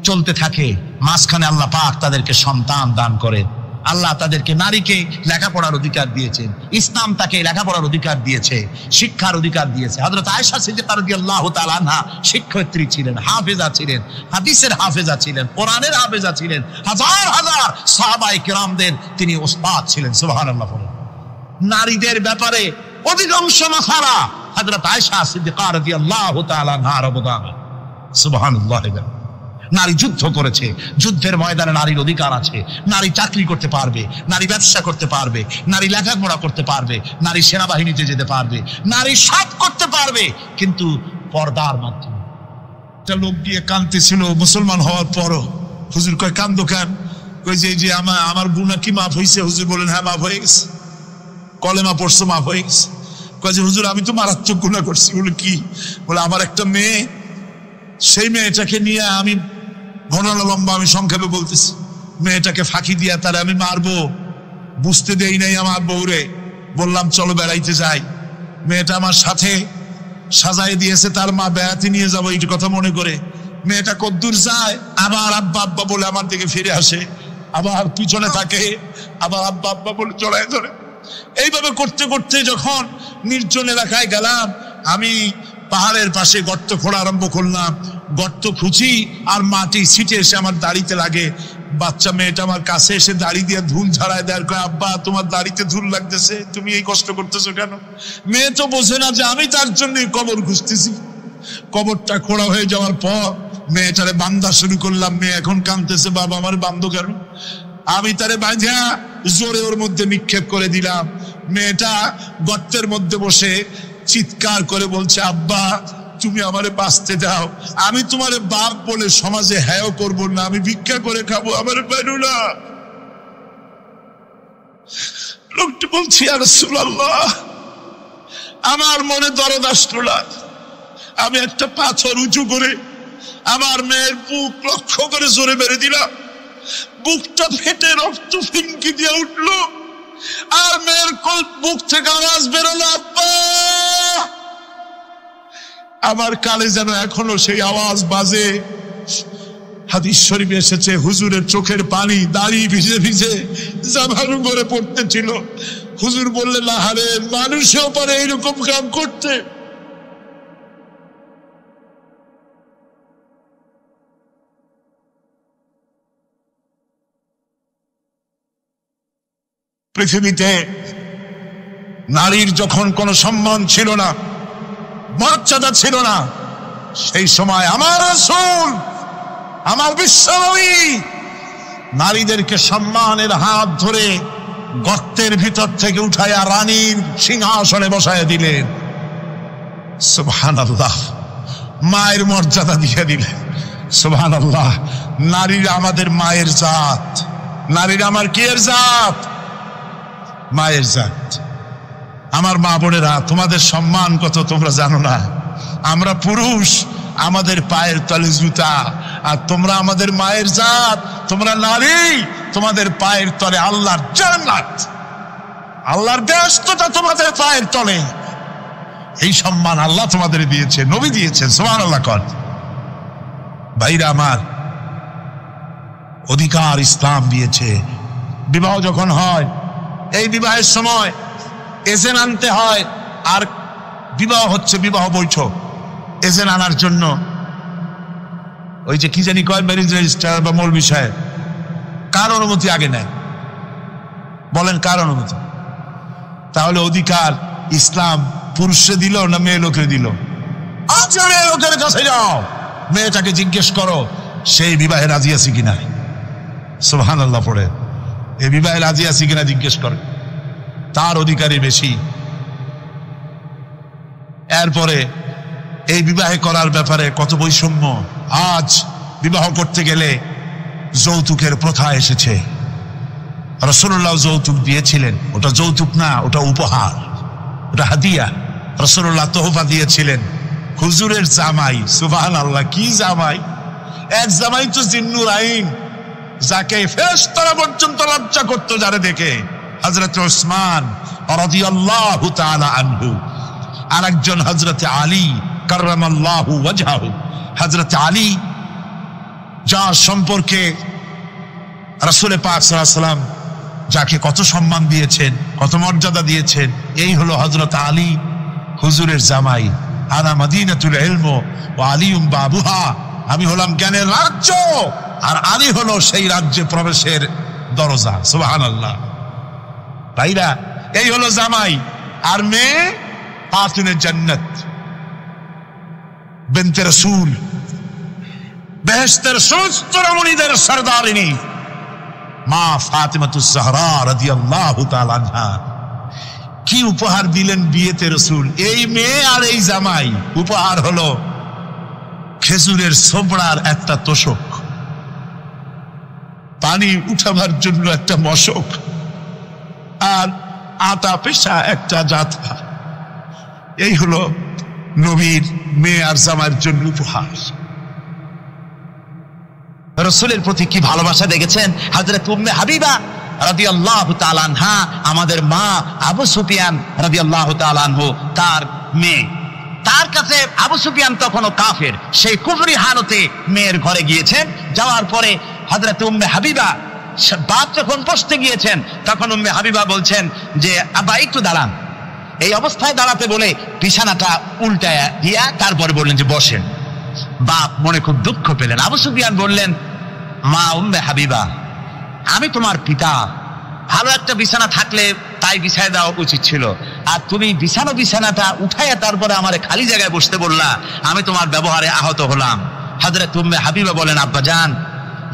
চলতে থাকে, মাঝখানে আল্লাহ পাক তাদেরকে সন্তান দান করেন। আল্লাহ তাদেরকে, নারীকে লেখাপড়ার অধিকার দিয়েছেন, ইসলাম তাকে লেখাপড়ার অধিকার দিয়েছে, শিক্ষার অধিকার দিয়েছে। হযরত আয়েশা সিদ্দিকা রাদিয়াল্লাহু তাআলা আনহা শিক্ষয়িত্রী ছিলেন, হাফেজা ছিলেন, হাদিসের হাফেজা ছিলেন, কোরআনের হাফেজা ছিলেন, হাজার হাজার সাহাবায়ে কেরামদের তিনি ওস্তাদ ছিলেন। সুবহানাল্লাহ। নারীদের ব্যাপারে অধিকাংশ মাসালা হযরত আয়েশা সিদ্দিকা রাদিয়াল্লাহু তাআলা আনহার অবদান। সুবহানাল্লাহ। নারী যুদ্ধ করেছে, যুদ্ধের ময়দানে নারীর অধিকার আছে। নারী চাকরি করতে পারবে, নারী ব্যবসা করতে পারবে, নারী লেখাপড়া করতে পারবে, নারী সেনাবাহিনীতে যেতে পারবে, নারী সব করতে পারবে, কিন্তু পর্দার মাধ্যমে। একটা লোক গিয়ে কাঁদতেছিল মুসলমান হওয়ার পরও। হুজুর কয় কান্দো কেন? কই যে আমার গুনাহ কি মাফ হয়েছে? হুজুর বলেন হ্যাঁ মাফ হয়ে গেছে। কলেমা পড়ছো মাফ হয়ে গেছে। কয় যে হুজুর আমি তো মারাত্মক গুনাহ করছি। বলে কি? বলে আমার একটা মেয়ে, সেই মেয়েটাকে নিয়ে আমি ঘটনা লম্বা, আমি সংক্ষেপে বলতেছি। মেয়েটাকে ফাঁকি দিয়া তারা আমি মারবো, বুঝতে দেই নাই আমার বউরে। বললাম চলো বেড়াইতে যাই। মেয়েটা আমার সাথে সাজাই দিয়েছে, তার মা বেড়াতে নিয়ে যাবো এই কথা মনে করে। মেয়েটা কদ্দূর যায়, আবার আব্বা আব্বা বলে আমার দিকে ফিরে আসে, আবার পিছনে থাকে, আবার আব্বা আব্বা বলে চড়াই ধরে। এইভাবে করতে করতে যখন নির্জন এলাকায় গেলাম, আমি পাহাড়ের পাশে গর্ত খোঁড়া আরম্ভ করলাম। গর্ত খুঁজি আর মাটি ছিটে এসে আমার দাড়িতে লাগে। বাচ্চা মেয়েটা আমার কাছে এসে দাড়ি দিয়ে ধুল ঝাড়ায় দেয়। আব্বা তোমার দাড়িতে ধুল লাগতেছে, তুমি এই কষ্ট করতেছো কেন? মেয়ে তো বোঝে না যে আমি তার জন্য কবর খুঁজতেছি। কবরটা খোঁড়া হয়ে যাওয়ার পর মেয়েটারে বান্ধা শুরু করলাম। মেয়ে এখন কাঁদতেছে, বাবা আমার বান্ধ কেন? আমি তারে বাঁধা জোরে ওর মধ্যে নিক্ষেপ করে দিলাম। মেয়েটা গর্তের মধ্যে বসে চিৎকার করে বলছে, আব্বা তুমি আমারে বাঁচতে দাও, আমি তোমারে বাপ বলে সমাজে হ্যাঁ করবো না, আমি ভিক্ষা করে খাবো, আমারে বেরো না। লোকটি বলছি ইয়া রাসূলুল্লাহ, আমার মনে দরদ আসলো না। আমি একটা পাথর উঁচু করে আমার মেয়ের বুক লক্ষ্য করে জোরে মেরে দিলাম। বুকটা ফেটে রক্ত ফিনকি দিয়ে উঠলো, আর মেয়ের বুক থেকে আওয়াজ বেরোলো, আব্বা। আমার কানে যেন এখনো সেই আওয়াজ বাজে। হাদিস শরীফে এসেছে, হুজুরের চোখের পানি দাড়ি ভিজে ভিজে জামার উপরে পড়তেছিল। হুজুর বললেন, আহারে মানুষেও পারে এইরকম কাম করতে। পৃথিবীতে নারীর যখন কোনো সম্মান ছিল না, মর্যাদা ছিল না, সেই সময় আমার রাসূল, আমার বিশ্বনবী নারীদেরকে সম্মানের হাত ধরে গর্তের ভিতর থেকে উঠাইয়া রানীর সিংহাসনে বসায় দিলেন। সুবহানাল্লাহ, মায়ের মর্যাদা দিয়ে দিলেন। সুবহানাল্লাহ, নারীরা আমাদের মায়ের জাত। নারীরা আমার কি এর জাত? মায়ের জাত। আমার মা বোনেরা, তোমাদের সম্মান কত তোমরা জানো না। আমরা পুরুষ, আমাদের পায়ের তলে জুতা, আর তোমরা আমাদের মায়ের জাত। তোমরা নারী, তোমাদের পায়ের তলে আল্লাহর জান্নাত, আল্লাহর ব্যস্ততা তোমাদের পায়ের তলে। এই সম্মান আল্লাহ তোমাদের দিয়েছে, নবী দিয়েছেন। সুবহানাল্লাহ কর। ভাইরা আমার, অধিকার ইসলাম দিয়েছে। বিবাহ যখন হয়, এই বিবাহের সময় এজেন্ট আনতে হয়। আর বিবাহ হচ্ছে বিবাহ বৈঠক। এজেন্ট আনার জন্য ওই যে কি জানি কয়, ম্যারেজ রেজিস্ট্রার বা মৌলবি সাহেব, কার অনুমতি আগে নেয়? বলেন কার অনুমতি? তাহলে অধিকার ইসলাম পুরুষে দিল না মেয়ে লোকে দিল? আজ মেয়ে লোকের কাছে যাও, মেয়েটাকে জিজ্ঞেস করো সেই বিবাহে রাজি আছে কিনা। সুবহানাল্লাহ পড়ে, এই বিবাহে রাজি আছে কিনা জিজ্ঞেস করে, তার অধিকারই বেশি। এরপরে এই বিবাহে করার ব্যাপারে কত বৈষম্য। আজ বিবাহ করতে গেলে যৌতুকের প্রথা এসেছে। রাসূলুল্লাহ যৌতুক দিয়েছিলেন, ওটা যৌতুক না, ওটা উপহার, ওটা হাদিয়া। রাসূলুল্লাহ তোহফা দিয়েছিলেন হুজুরের জামাই। সুবহানাল্লাহ, কি জামাই! এক জামাই তো জিন্নুর আইন, যাকে ফেরেশতারা পর্যন্ত লজ্জা করতো যারে দেখে, হযরত উসমান রাদিয়াল্লাহু তাআলা আনহু। আর একজন হযরত আলী কাররামাল্লাহু ওয়াজহাহু। হযরত আলী, যার সম্পর্কে রাসূল পাক সাল্লাল্লাহু আলাইহি ওয়াসাল্লাম যাকে কত সম্মান দিয়েছেন, কত মর্যাদা দিয়েছেন, এই হলো হযরত আলী, হুজুরের জামাই। আনা মাদিনাতুল ইলম ওয়া আলিউম বাবুহা। আমি হলাম জ্ঞানের রাজ্য, আর আলী হলো সেই রাজ্যে প্রবেশের দরজা। সুবহানাল্লাহ। ভাইরা, এই হলো জামাই। আর মেয়ে ফাতিমে জান্নাত বিনতে রাসূল, বেহেশতের সমস্ত রমণীদের সরদারিনী মা ফাতিমাতুজ জাহরা রাদিয়াল্লাহু তাআলা আনহা। কি উপহার দিলেন বিয়েতে রাসূল! এই মেয়ে আর এই জামাই। উপহার হলো খেজুরের ছোবড়ার একটা তোষক, পানি উঠাবার জন্য একটা মশক, আর আতা পেশা একটা জাথা। এই হলো নবীর মেয়ে আর জামার জন্য উপহার। রসুলের প্রতি কি ভালোবাসা দেখেছেন হযরত উম্মে হাবিবা রাদিয়াল্লাহু তাআলা আনহা, আমাদের মা আবু সুফিয়ান রাদিয়াল্লাহু তাআলা আনহু তার মেয়ে। তার কাছে আবু সুফিয়ান তখনও কাফের, সেই কুফরি হালতে মেয়ের ঘরে গিয়েছেন। যাওয়ার পরে হযরত উম্মে হাবিবা বাপ যখন বসতে গিয়েছেন, তখন উম্মে হাবিবা বলছেন যে আব্বা একটু দাঁড়ান। এই অবস্থায় দাঁড়াতে বলে বিছানাটা উল্টায়া দিয়া তারপরে বললেন যে বসেন। বাপ মনে খুব দুঃখ পেলেন। আবু সুফিয়ান বললেন, মা উম্মে হাবিবা, আমি তোমার পিতা, ভালো একটা বিছানা থাকলে তাই বিছায় দেওয়া উচিত ছিল, আর তুমি বিছানাটা উঠাইয়া তারপরে আমার খালি জায়গায় বসতে বললা, আমি তোমার ব্যবহারে আহত হলাম। হযরত উম্মে হাবিবা বলেন, আব্বা জান,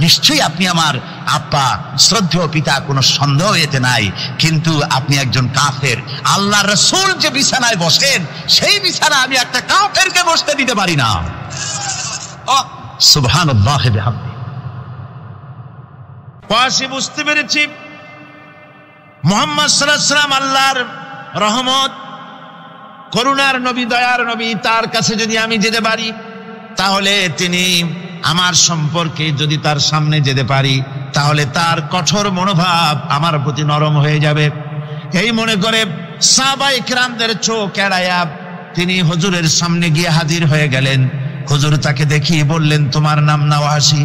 নিশ্চয়ই আপনি আমার আব্বা, শ্রদ্ধেয় পিতা, কোনো সন্দেহ এতে নাই, কিন্তু আপনি একজন কাফের। আল্লাহ রাসূল যে বিছানায় বসেন, সেই বিছানা আমি একটা কাফেরকে বসতে দিতে পারি না। সুবহানাল্লাহ বিহামদি। পাশে বুঝতে পেরেছি মুহাম্মদ সাল্লাল্লাহু আলাইহি ওয়াসাল্লাম আল্লাহর রহমত, করুণার নবী, দয়ার নবী। তার কাছে যদি আমি যেতে পারি, তাহলে তিনি আমার সম্পর্কে, যদি তার সামনে যেতে পারি, তাহলে তার কঠোর মনোভাব আমার প্রতি নরম হয়ে যাবে। এই মনে করে সাহাবায়ে কেরামদের চোখ এড়াইয়া তিনি হুজুরের সামনে গিয়ে হাজির হয়ে গেলেন। হুজুর তাকে দেখিয়ে বললেন, তোমার নাম না ওয়াসি?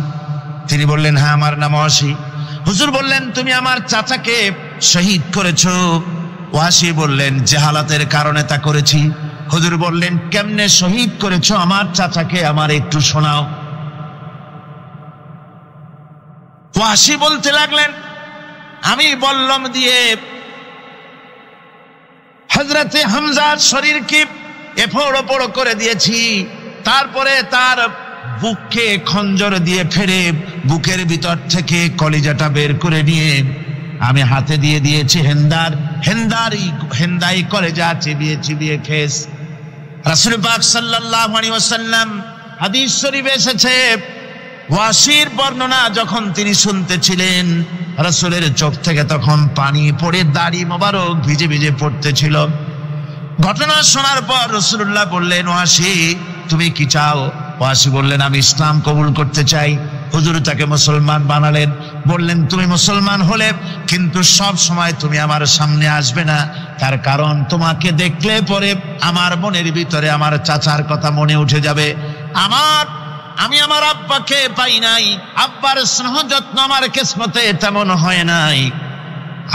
তিনি বললেন, হ্যাঁ, আমার নাম ওয়াসি। হুজুর বললেন, তুমি আমার চাচাকে শহীদ করেছো? ওয়াসি বললেন, জাহালাতের কারণে তা করেছি। হুজুর বললেন, কেমনে শহীদ করেছো আমার চাচাকে, আমার একটু শোনাও। ওয়াসি বলতে লাগলেন, আমি বল্লম দিয়ে হযরতে হামজার শরীরকে এফোড় ওপড় করে দিয়েছি, তারপরে তার বুককে খঞ্জর দিয়ে ফেরে বুকের ভিতর থেকে কলিজাটা বের করে নিয়ে আমি হাতে দিয়ে দিয়েছি হেন্দাই কলেজা চিবিয়ে চিবিয়ে খেস। রাসূল পাক সাল্লাল্লাহু আলাইহি ওয়াসাল্লাম, হাদিস শরীফে এসেছে, ওয়াসির বর্ণনা যখন তিনি শুনতেছিলেন, রাসূলের চোখ থেকে তখন পানি পড়ে দাড়ি মোবারক ভিজে ভিজে পড়তেছিল। ঘটনা শোনার পর রাসূলুল্লাহ বললেন, ওয়াসি, তুমি কি চাও? ওয়াসি বললেন, আমি ইসলাম কবুল করতে চাই। হুজুর তাকে মুসলমান বানালেন। বললেন, তুমি মুসলমান হলে কিন্তু সব সময় তুমি আমার সামনে আসবে না, তার কারণ তোমাকে দেখলে পরে আমার মনের ভিতরে আমার চাচার কথা মনে উঠে যাবে। আমি আমার আব্বাকে পাই নাই, আব্বার স্নেহ যত্ন আমার কিসমতে তেমন হয় নাই।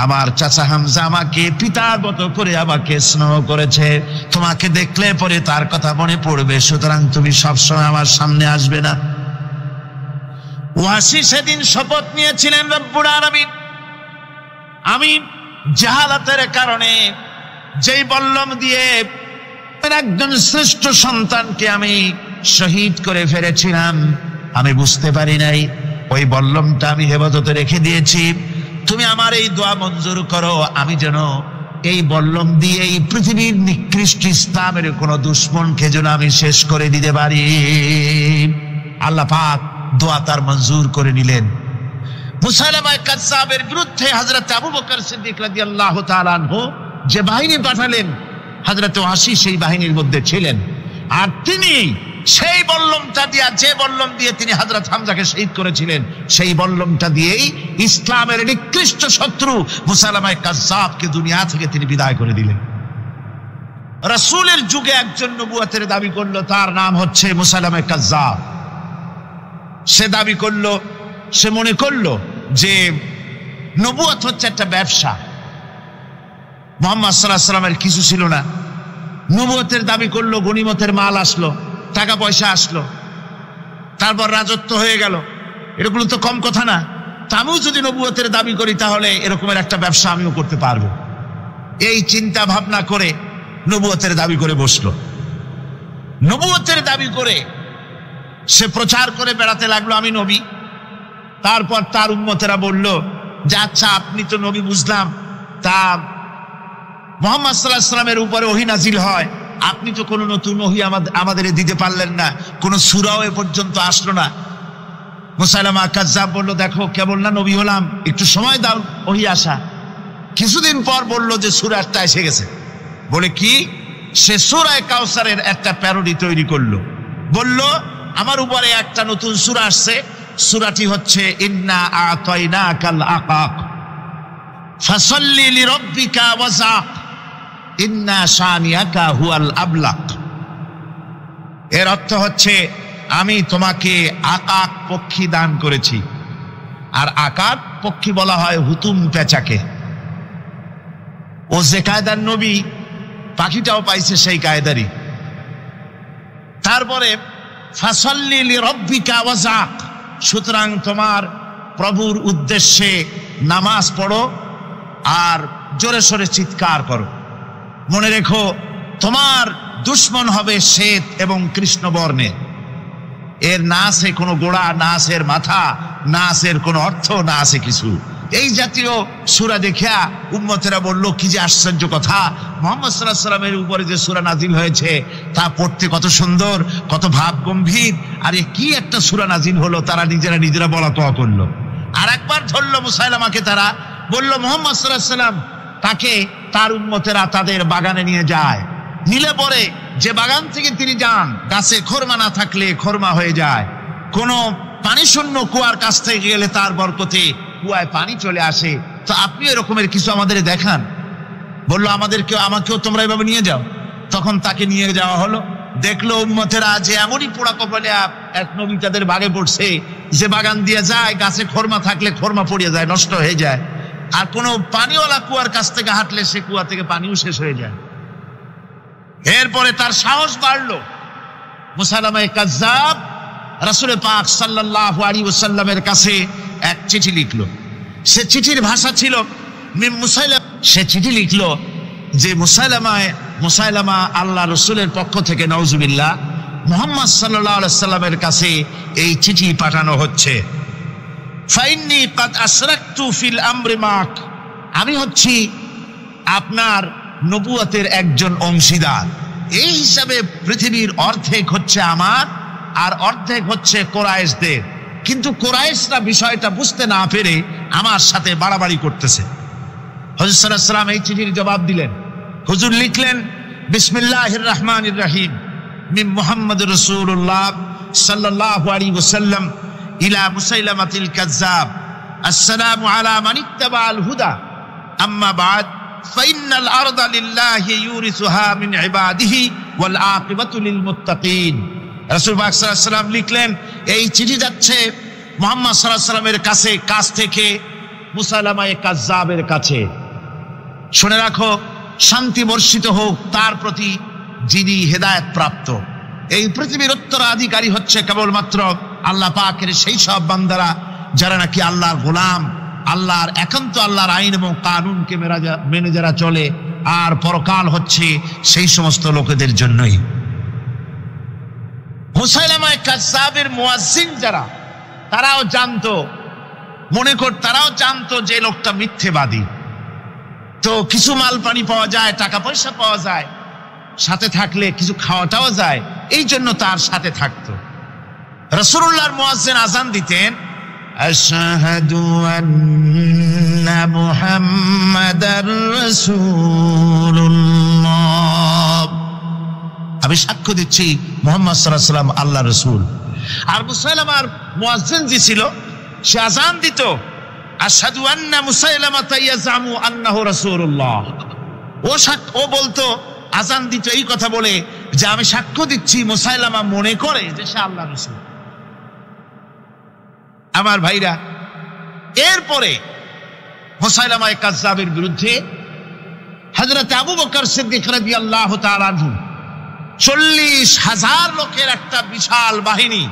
আমার চাচা হামজা আমাকে পিতার মতো করে আমাকে স্নেহ করেছে, তোমাকে দেখলে পরে তার কথা মনে পড়বে, সুতরাং তুমি সবসময় আমার সামনে আসবে না। ওয়াসি সেদিন শপথ নিয়েছিলেন, রব্বুল আলামিন, আমি জাহালাতের কারণে যেই বল্লম দিয়ে একজন শ্রেষ্ঠ সন্তানকে আমি শহীদ করে ফেলেছিলাম, আমি বুঝতে পারি নাই, ওই বল্লমটা আমি হেফাজতে রেখে দিয়েছি। তুমি আমার এই দোয়া মঞ্জুর করো, আমি যেন এই বল্লম দিয়ে এই পৃথিবীর নিকৃষ্ট ইসলামের কোন দুশ্মনকে যেন আমি শেষ করে দিতে পারি। আল্লাহ পাক দোয়া তার মঞ্জুর করে নিলেন। মুসাইলামা কাযযাবের বিরুদ্ধে হযরত আবু বকর সিদ্দিক রাদিয়াল্লাহু তাআলা আনহু যে বাহিনী পাঠালেন, হযরত ওয়াসি সেই বাহিনীর মধ্যে ছিলেন। আর তিনি সেই বল্লমটা দিয়ে, যে বল্লম দিয়ে তিনি হযরত হামজাকে শহীদ করেছিলেন, সেই বল্লমটা দিয়েই ইসলামের নিকৃষ্ট শত্রু মুসাইলামা কাযযাবকে দুনিয়া থেকে তিনি বিদায় করে দিলেন। রাসূলের যুগে একজন নবুয়তের দাবি করলো, তার নাম হচ্ছে মুসাইলামা কাযযাব। সে দাবি করলো, সে মনে করলো যে নবুয়ত হচ্ছে একটা ব্যবসা। মুহাম্মদ সাল্লাল্লাহু আলাইহি ওয়াসাল্লামের কিছু ছিল না, নবুয়তের দাবি করলো, গনিমতের মাল আসলো, টাকা পয়সা আসলো, তারপর রাজত্ব হয়ে গেল। এরকম তো কম কথা না। আমিও যদি নবুয়তের দাবি করি, তাহলে এরকমের একটা ব্যবসা আমিও করতে পারবো। এই চিন্তা ভাবনা করে নবুয়তের দাবি করে বসলো। নবুয়তের দাবি করে সে প্রচার করে বেড়াতে লাগলো, আমি নবী। তারপর তার উম্মতেরা বলল যে, আচ্ছা আপনি তো নবী বুঝলাম, তা মুহাম্মদ সাল্লাল্লাহু আলাইহি ওয়াসাল্লামের উপরে ওহী নাজিল হয়, আপনি তো কোনো নতুন ওহী আমাদের দিতে পারলেন না, কোনো সূরাও এ পর্যন্ত আসলো না। মুসাইলামা কাজ্জাব বলল, দেখো কেবল না নবী হলাম, একটু সময় দাও ওহী আসা। কিছুদিন পর বলল যে সূরা একটা এসে গেছে। বলে কি? সে সূরা কাউসারের একটা প্যারোডি তৈরি করলো, বলল আমার উপরে একটা নতুন সূরা আসছে, সূরাটি হচ্ছে ইন্না আতাইনাকাল আকাক ফাসাল্লি লিরাব্বিকা ওয়াজাক ইন্না শানিয়াকা হুয়াল আবলাক। এর অর্থ হচ্ছে আমি তোমাকে আকাক পক্ষী দান করেছি। আর আকাক পক্ষী বলা হয় হুতুম পেঁচাকে। ও যে কায়দার নবী, পাখিটাও পাইছে সেই কায়দারই। তারপরে ফাসাল্লি লিরাব্বিকা ওয়াজাক, সুতরাং তোমার প্রভুর উদ্দেশ্যে নামাজ পড়ো আর জোরে সোরে চিৎকার করো। মনে রেখো তোমার দুশ্মন হবে শ্বেত এবং কৃষ্ণ বর্ণে। এর না আছে কোনো গোড়া, না আছে এর মাথা, না আছে এর কোনো অর্থ, না আছে কিছু। এই জাতীয় সূরা দেখিয়া উম্মতেরা বলল, কি যে আশ্চর্য কথা, মুহাম্মদ সাল্লাল্লাহু আলাইহি ওয়াসাল্লামের উপরে যে সূরা নাজিল হয়েছে তা পড়তে কত সুন্দর, কত ভাব গম্ভীর, আরে কি একটা সূরা নাজিল হলো। তারা নিজেরা বলা তোয়া করলো। আর একবার ধরলো মুসাইলামাকে, তারা বলল মুহাম্মদ সাল্লাল্লাহু আলাইহি ওয়াসাল্লাম তাকে তার উম্মতেরা তাদের বাগানে নিয়ে যায়। নিলে পরে যে বাগান থেকে তিনি যান, গাছে খরমা না থাকলে খরমা হয়ে যায়। কোনো পানি শূন্য কুয়ার কাছ থেকে গেলে তার বরকতে কুয়ায় পানি চলে আসে। তো আপনি এরকমের কিছু আমাদের দেখান। বললো আমাকেও তোমরা এভাবে নিয়ে যাও। তখন তাকে নিয়ে যাওয়া হলো। দেখলো উম্মতেরা যে এমনই পোড়া কপালে এক নবী তাদের বাগে পড়ছে, যে বাগান দিয়ে যায়, গাছে খরমা থাকলে খরমা পড়িয়ে যায়, নষ্ট হয়ে যায়। আর কোনো পানিওয়ালা কুয়ার কাছ থেকে হাঁটলে সে কুয়া থেকে পানিও শেষ হয়ে যায়। এরপরে তার সাহস বাড়লো। মুসাইলামা কাজ্জাব রাসূল পাক সাল্লাল্লাহু আলাইহি ওয়াসাল্লামের কাছে এক চিঠি লিখলো। সে চিঠির ভাষা ছিল সে চিঠি লিখলো যে মুসাইলামা আল্লাহ রসুলের পক্ষ থেকে নাউজুবিল্লাহ মুহাম্মদ সাল্লাল্লাহু আলাইহি ওয়াসাল্লামের কাছে এই চিঠি পাঠানো হচ্ছে। ফাইন্নী কাদ আশরাকতু ফিল আমরি মাক, আমি হচ্ছি আপনার নবুয়তের একজন অংশীদার। এই হিসাবে পৃথিবীর অর্ধেক হচ্ছে আমার আর অর্ধেক হচ্ছে কোরাইশদের। কিন্তু কোরাইশরা বিষয়টা বুঝতে না পেরে আমার সাথে বাড়াবাড়ি করতেছে। হুজুর সাল্লাল্লাহু আলাইহি ওয়াসাল্লাম এই চিঠির জবাব দিলেন। হুজুর লিখলেন, বিসমিল্লাহির রহমানির রহিম, মিন মুহাম্মাদুর রাসূলুল্লাহ সাল্লাল্লাহু আলাইহি ওয়াসাল্লাম ইলা মুসাইলামাতিল কাজ্জাব, আসসালামু আলা মান ইত্তাবাআল হুদা, আম্মা বা'দ, ফাইন্নাল আরদা লিল্লাহি ইউরিসুহা মিন ইবাদিহি ওয়াল আকিবাতু লিল মুত্তাকিন। রাসূল পাক সাল্লাল্লাহু আলাইহি ওয়াসাল্লাম লিখলেন, এই চিঠি যাচ্ছে মুহাম্মদ সাল্লাল্লাহু আলাইহি ওয়াসাল্লামের কাছ থেকে মুসাইলামা কাজ্জাবের কাছে। শুনে রাখো, শান্তি বর্ষিত হোক তার প্রতি যিনি হেদায়েত প্রাপ্ত। এই পৃথিবীর উত্তরাধিকারী হচ্ছে কেবলমাত্র আল্লাহ পাকের সেই সব বান্দারা যারা নাকি আল্লাহর গোলাম, আল্লাহর একান্ত আল্লাহর আইন এবং কানুনকে মেনে যারা চলে। আর পরকাল হচ্ছে সেই সমস্ত লোকেদের জন্যই। মুসাইলামা কাজ্জাবের মুয়াজ্জিন যারা, তারাও জানতো, তারাও জানতো যে লোকটা মিথ্যেবাদী। তো কিছু মাল পানি পাওয়া যায়, টাকা পয়সা পাওয়া যায়, সাথে থাকলে কিছু খাওয়াটাও যায়, এই জন্য তার সাথে থাকতো। রাসূলুল্লাহর মুয়াজ্জিন আযান দিতেন, আশহাদু আন্না মুহাম্মাদার রাসূলুল্লাহ, আমি সাক্ষ্য দিচ্ছি মুহাম্মদ সাল্লাল্লাহু আলাইহি ওয়াসাল্লাম আল্লাহর রাসূল। আর মুসাইলামার মুয়াজ্জিন যে ছিল, সে আযান দিত, আশহাদু আন্না মুসাইলামাতা ইয়াজামু আন্নাহু রাসূলুল্লাহ। ও বলতো, আযান দিত এই কথা বলে যে আমি সাক্ষ্য দিচ্ছি মুসাইলামা মনে করে যে সে আল্লাহর রাসূল। আমার ভাইরা, এরপরে মুসাইলামা কাজ্জাবের বিরুদ্ধে হযরত আবু বকর সিদ্দিক রাদিয়াল্লাহু তাআলা আনহু 40,000 লোকের একটা বিশাল বাহিনী,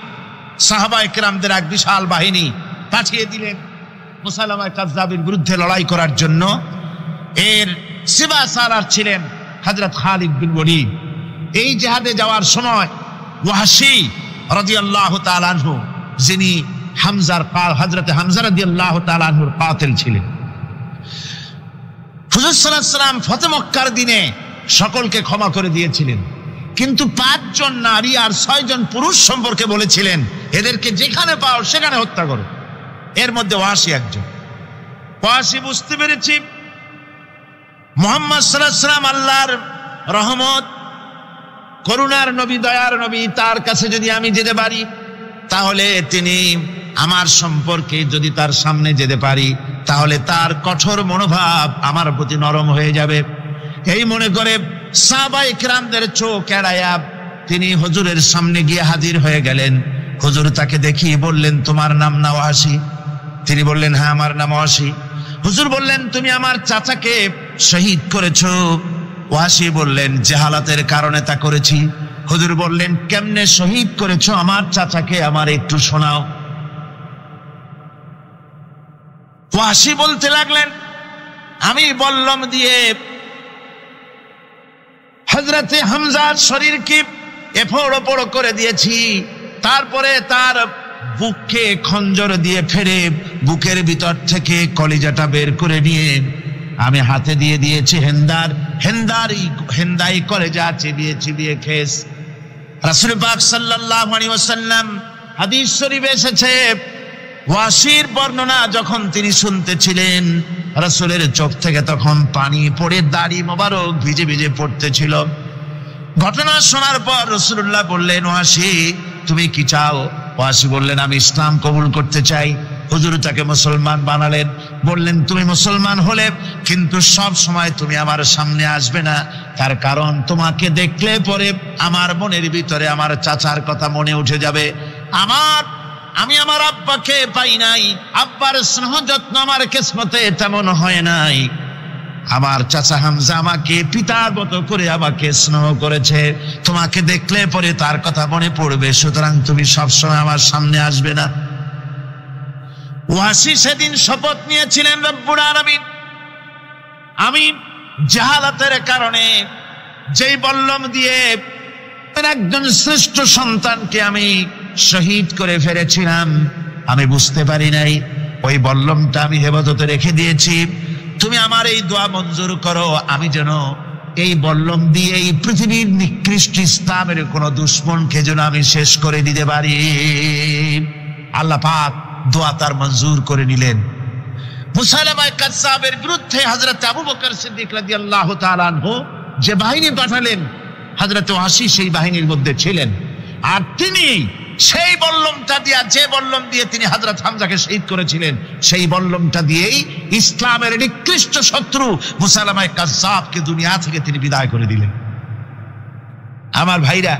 সাহাবায়ে কেরামদের এক বিশাল বাহিনী পাঠিয়ে দিলেন মুসাইলামা কাজ্জাবের বিরুদ্ধে লড়াই করার জন্য। এর সিবাসারার ছিলেন হযরত খালিদ বিন ওয়ালিদ। এই জিহাদে যাওয়ার সময় ওয়াহশী রাদিয়াল্লাহু তাআলা আনহু, যিনি হযরত হামজা রাদিয়াল্লাহু তাআলা আনহুর কাতিল ছিলেন। হুজুর সাল্লাল্লাহু আলাইহি ওয়াসাল্লাম ফতে মক্কার দিনে সকলকে ক্ষমা করে দিয়েছিলেন, কিন্তু 5 জন নারী আর 6 জন পুরুষ সম্পর্কে বলেছিলেন এদেরকে যেখানে পাও সেখানে হত্যা করো। এর মধ্যে ওয়াসি একজন। ওয়াসি বুঝতে পেরেছি মুহাম্মদ সাল্লাল্লাহু আলাইহি ওয়াসাল্লাম আল্লাহর রহমত, করুণার নবী, দয়ার নবী, তার কাছে যদি আমি যেতে পারি তাহলে তিনি আমার সম্পর্কে, যদি তার সামনে যেতে পারি তাহলে তার কঠোর মনোভাব আমার প্রতি নরম হয়ে যাবে। এই মনে করে সাহাবায়ে কেরামদের চোখ এড়ায়া তিনি হুজুরের সামনে গিয়ে হাজির হয়ে গেলেন। হুজুর তাকে দেখিয়ে বললেন, তোমার নাম না ওয়াসি? তিনি বললেন, হ্যাঁ আমার নাম ওয়াসি। হুজুর বললেন, তুমি আমার চাচাকে শহীদ করেছো? ওয়াসি বললেন, জাহালাতের কারণে তা করেছি। হুজুর বললেন, কেমনে শহীদ করেছো আমার চাচাকে, আমার একটু শোনাও। ওয়াসি বলতে লাগলেন, আমি বল্লম দিয়ে হযরতে হামজার শরীরকে এফোড় ওপড় করে দিয়েছি, তারপরে তার বুককে খঞ্জর দিয়ে ফেরে বুকের ভিতর থেকে কলিজাটা বের করে নিয়ে আমি হাতে দিয়ে দিয়েছি হেন্দাই কলেজা চিবিয়ে চিবিয়ে খেস। রাসূল পাক সাল্লাল্লাহু আলাইহি ওয়াসাল্লাম, হাদিস শরীফে এসেছে, ওয়াসির বর্ণনা যখন তিনি শুনতেছিলেন রাসূলের চোখ থেকে তখন পানি পড়ে দাড়ি মোবারক ভিজে ভিজে পড়তেছিল। ঘটনা শোনার পর রাসূলুল্লাহ বললেন, ওয়াসি তুমি কি চাও? ওয়াসি বললেন, আমি ইসলাম কবুল করতে চাই। হুজুর তাকে মুসলমান বানালেন। বললেন, তুমি মুসলমান হলে কিন্তু সব সময় তুমি আমার সামনে আসবে না, তার কারণ তোমাকে দেখলে পরে আমার মনের ভিতরে আমার চাচার কথা মনে উঠে যাবে। আমি আমার আব্বাকে পাই নাই, আব্বার স্নেহ যত্ন আমার কিসমতে তেমন হয় নাই। আমার চাচা হামজা আমাকে পিতার মতো করে আমাকে স্নেহ করেছে, তোমাকে দেখলে পরে তার কথা মনে পড়বে, সুতরাং তুমি সবসময় আমার সামনে আসবে না। ওয়াসি সেদিন শপথ নিয়েছিলেন, রব্বুল আলামিন, আমি জাহালাতের কারণে যেই বল্লম দিয়ে একজন শ্রেষ্ঠ সন্তানকে আমি শহীদ করে ফেলেছিলাম, আমি বুঝতে পারি নাই, ওই বল্লমটা আমি হেফাজতে রেখে দিয়েছি। তুমি আমার এই দোয়া মঞ্জুর করো, আমি যেন এই বল্লম দিয়ে এই পৃথিবীর নিকৃষ্ট ইসলামের কোন দুশমনকে যেন আমি শেষ করে দিতে পারি। আল্লাহ পাক দোয়া তার মঞ্জুর করে নিলেন। মুসাইলামা কাযযাবের বিরুদ্ধে হযরত আবু বকর সিদ্দিক রাদিয়াল্লাহু তাআলা আনহু যে বাহিনী পাঠালেন, হযরত ওয়াসি সেই বাহিনীর মধ্যে ছিলেন। আর তিনি সেই বল্লমটা দিয়া, যে বল্লম দিয়ে তিনি হযরত হামজাকে শহীদ করেছিলেন, সেই বল্লমটা দিয়েই ইসলামের নিকৃষ্ট শত্রু মুসাইলামা কাযযাবকে দুনিয়া থেকে তিনি বিদায় করে দিলেন। আমার ভাইরা,